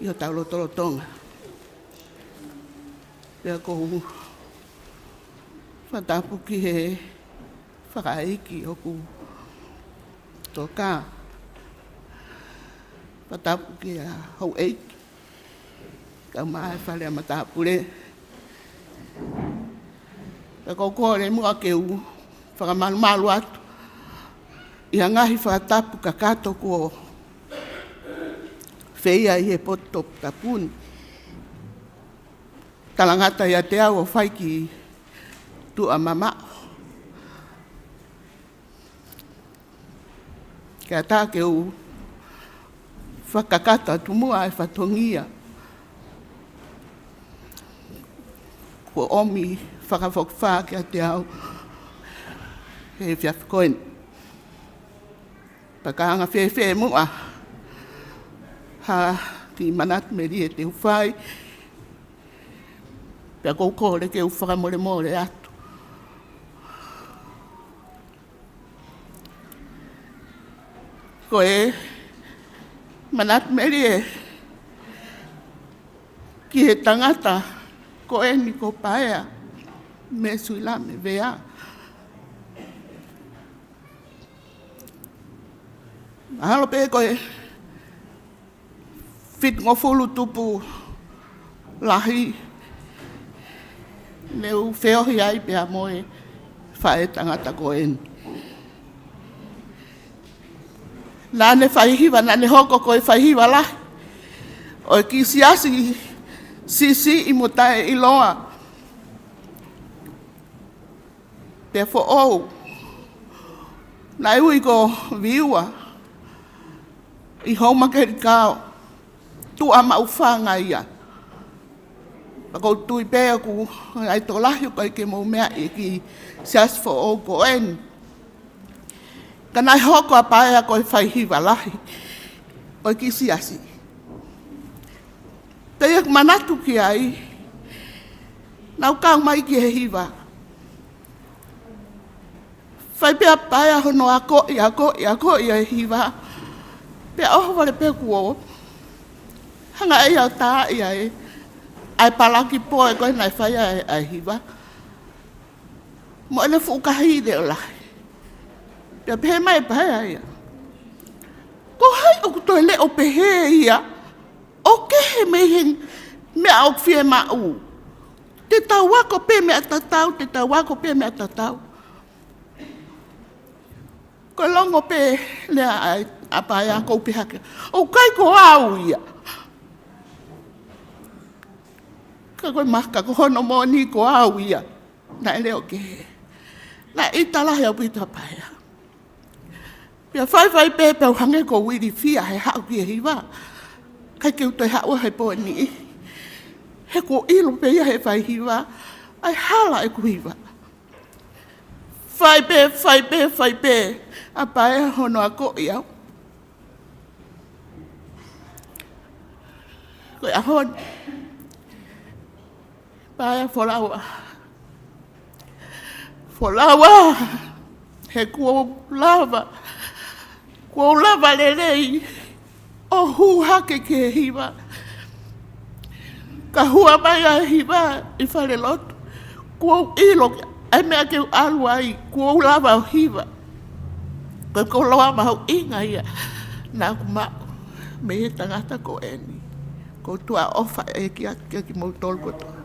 I o tau lotolotonga. Pea kou whatapu ki he whakaiki o ku tō kā. Whatapu ki a hau eiki. Kau maa e whale a matapu le. Pea kou kore mua ke u whakamalu atu. I ngahi whakatapu ka kato ko wheia i he poto tapuni. Talangata ia te au o whai ki tu a mama. Kia tā ke u whakakata tumua e whatongia. Ko omi whakawhokwha kia te au he whiawhikoini. Pakanga whewhe mua. Ha ti manat me rie te uwhai. Pea koukore ke uwhakamore more atu. Ko e manat me rie ki he tangata ko e ni ko paea Mesuilame vea. Mahalo pe koe fit ngofulu tupu lahi leu whiohi ai pea moe whae tangata koe. Nāne whaihiwa, nāne hoko koe whaihiwa lahi. O ki siasi sisi i mo tae i loa. Pea fo ou. Nai ui ko viua. I haumake kao, tu ama ufanga ia. Pako tui pēa ku, ai tō lahi koe ke mou mea i ki sias fo o ko en. Kanai hoko a paea koe whaihiwa lahi, koe ki siasi. Pēa manatu ki ai, nau kau mai ki he hiwa. Whai pēa paea hono a ko i a hiwa. Pea oho wale pēa kuo. Hanga e au tā i ai. Ai palaki poe koe nai whai ai hiwa. Mo ene fukahi reo lahi. Pea pēa mai pae ai. Ko hai o kutoe le o pehe ia. O kehe mehen mea o fie ma u. Te tau wako pē mea tatau, te tau wako pē mea tatau. Ko longo pē lea ai. Apa ya kau pihak. O kai ko au ia. Ka koe maka ko hono mo ni ko au ia. Na leo ke. Na itala ya pita paia. Pia fai pepe o hange ko wiri fia he hau ki hiwa. Kai ke utoi hau he po ni. He ko ilo pe ia he fai hiwa. Ai hala e ku hiwa. Fai pe. Apa ya hono ako ia. Koe ahon. Paia folawa. He kuo lava. Kuo lava lelei. O hu hake ke hiwa. Ka hua mai a hiwa i whare lotu. Kuo ilo. Ai mea ke alu ai. Kuo lava o hiwa. Koe ko loa mahau inga ia. Nā kuma me he tangata ko eni. Ko tua ofa e ki Moulton ko toa.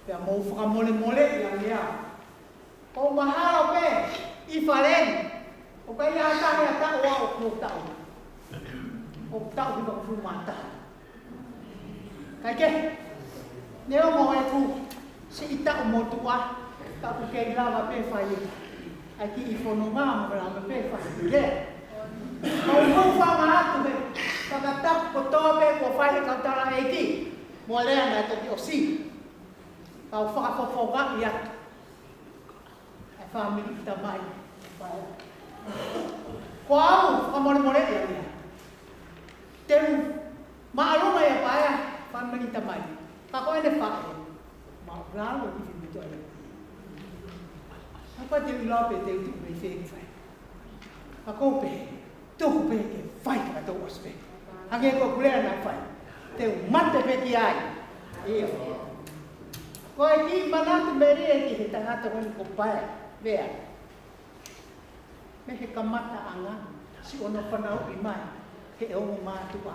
Pea mou whakamole ia mea. O mahalo pe. falen. O kai ata o tau. O tau di bang fumata. Kai ke. Neo mo e tu si ita o mo tua. Ka ku ke lava pe fai. Aki I fono ma mo la pe fai. Le. Mau mo fa ma tu be. Pagata ko to be ko fai ka tala e ki. Mo le na to o si. Ka fa fo ga ya. A family ta mai. Qual amor morrer ya. Tem malu ya pa ya. Family ta mai. Ka ko ene fa. Ma bravo di fi to. Apa te lope te tu me fe fai. Ka ko pe. Tu pe ke fai ka to ospe. Age ko kule na fai. Te mate pe ki ai. Io. Ko ki manatu meri ki tanga to ko pa. Vea. Me he kamata anga si ono panau I mai he o matua.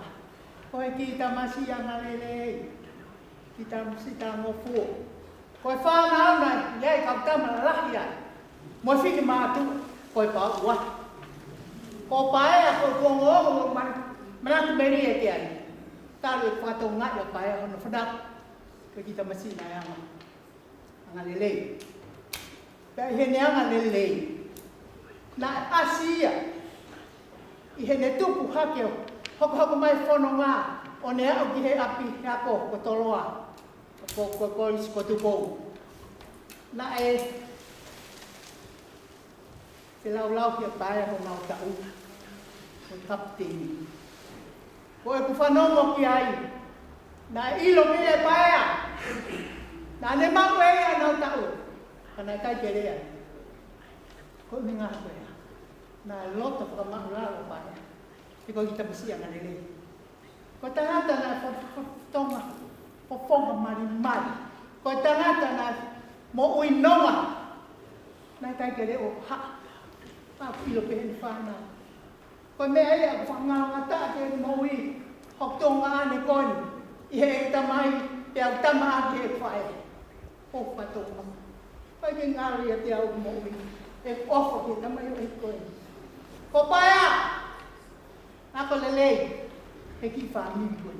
Ko ki ta masi anga lele. Kita mesti tango fu. Ko fa na na ye ka ta ma la ya. Mo fi ki matu ko pa wa. Ko pa ya ko ngo man manatu meri e ke ai. Ta le fa to nga ya pa ya ono fadak. Ko kita mesti na ya anga lele. Pa he ne anga lele. Na Asia I hene tupu hakeo hoko mai fono ngā o ne au ki he api hako ko toloa ko isi ko tupo na te lau kia pae ho ngau tau ko kapteni ko ku whanongo ki ai na ilo mi e pae na ne mau e anau tau kana kai kerea ko ni ngā koe na Lotu whakamahuraro pae. Iko kita mesti ang alele. Ko tangata na tonga, poponga mari. Ko tangata na mo uinonga. Na tai kere o ha. Pa pilo pehen whana. Ko me ai a whangangata ke mo ui. Hok tonga ane kon. I he tamai, te au tama ke whae. O patonga. Pa ke ngari a te au mo ui. E ofo ke tamai o e koe. Ko paia! Ako lelei. He ki whaamiri koe.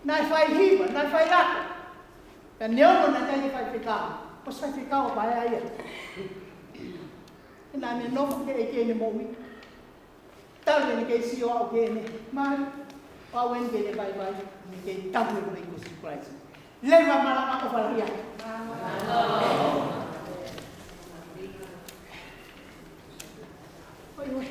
Nai whai hiwa, nai whai rako. Ka neomo na kai whai whikao. Pos whai whikao paia ia. Nā me nofo ke e kene mowi. Tau ne kei sio au kene. Mai, pau en kene vai. Ne kei tau e kone ikosi Christ. Lewa malama o whalahia. Oi.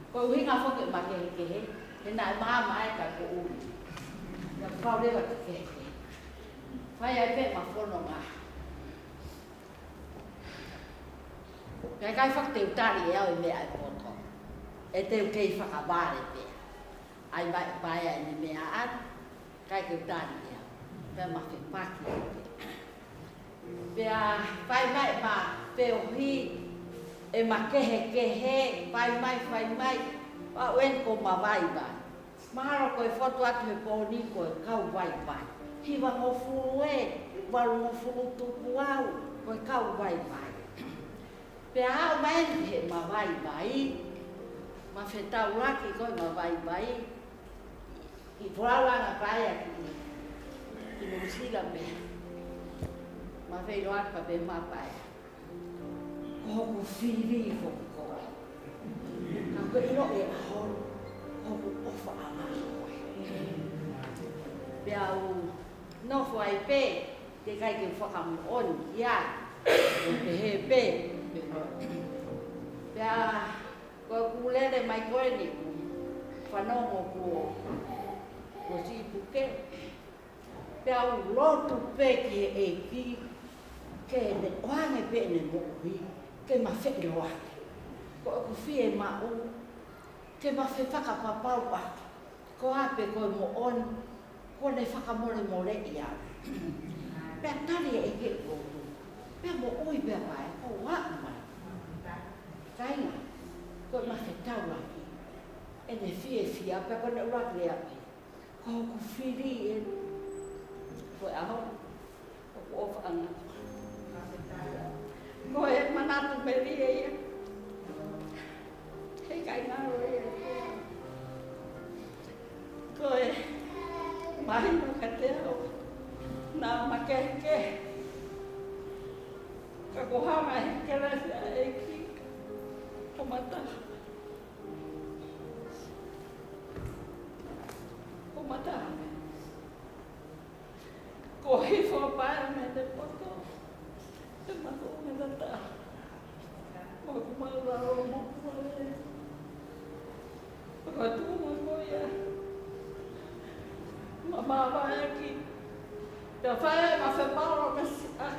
Ko uhi ngā whoke ma kehe. He nā māma ai ka ko ui. Ngā kau rewa ka kehe. Whai ai pe ma whono ngā. Kai whakateu tari e au e mea e poto. E teu kei whakaware pia. Ai vai ai ni mea an. Kai keu tari e au. Pea ma whepaki e pia. Pea whai mai ma peo hi. E ma kehe, vai mai, Ma wen ko ma vai vai. Mahalo ko e foto atu e pōni ko e kau vai vai. Hiwa ngō furu e, waru ngō furu tupu au, ko e kau vai vai. Pe au mai he ma vai vai. Ma whetau raki ko e ma vai vai. I puralanga paia ki Mesuilame. Ma whero aka pe ma paia. Ko hoku whiri hoku koa. Ka koe ino e ahon, hoku ofa ama koe. Pe au nofo ai pe, te kai ke whakamu on, ia, pe he pe. Pe a, koe kulele mai koe ni ku, whanongo ko si puke. Pe au lotu pe ki e ki, ke ne oange pe ne mohi, ke ma whekero ake. Ko aku fie ma u, ke ma whe whakapapau ake. Ko ape koe mo on, ko ne whakamore more i au. Pea tari e ke kotu, pea mo ui pea mai, ko wak mai. Kainga, koe ma whe tau ake. E ne fie fia, pea kone urak le ake. Ko aku whiri e, koe aho, ko ofa anga. Ko e manatu me rie ia. Hei kai ngaro ia. Ko e mahi no ka te au. Nā makeke. Ka kohanga he kerasi a eki. Ka mata. Ko mata. Ko hifo pae me te poto. Te mako me tata. Mako mauraro moko e. Pakatu mako ia. Mama vai aqui. Te whae ma whe mauro me si a.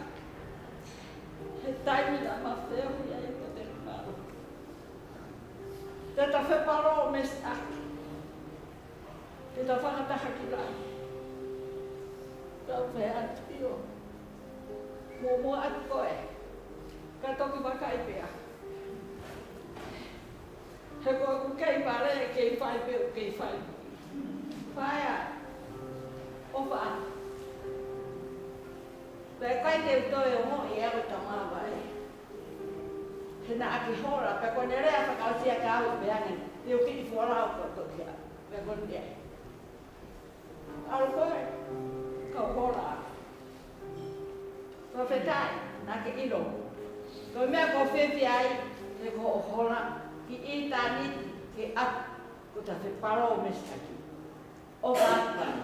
He taimi da ma wheo ia e ko te mauro. Te ta whe mauro me si a. Te ta whakataha ki rai. Tau whe atio. Momo atu koe. Ka toki waka i pia. He koe ku kei pare e kei whai peo kei whai. Whai a. Opa atu. Pea kai te utoe o mo i eo tamava e. He na aki hora. Pea koe nerea whakausia ka au pea ni. Te uki i fuarau ko toki a. Pea koe nea. Aru koe. Kau hora a. Ko whetai, nā ke iro. Ko mea ko whewhi ai, te ko o hora, ki i tāni, ke atu, ko ta wheparo o mestaki. O wātai.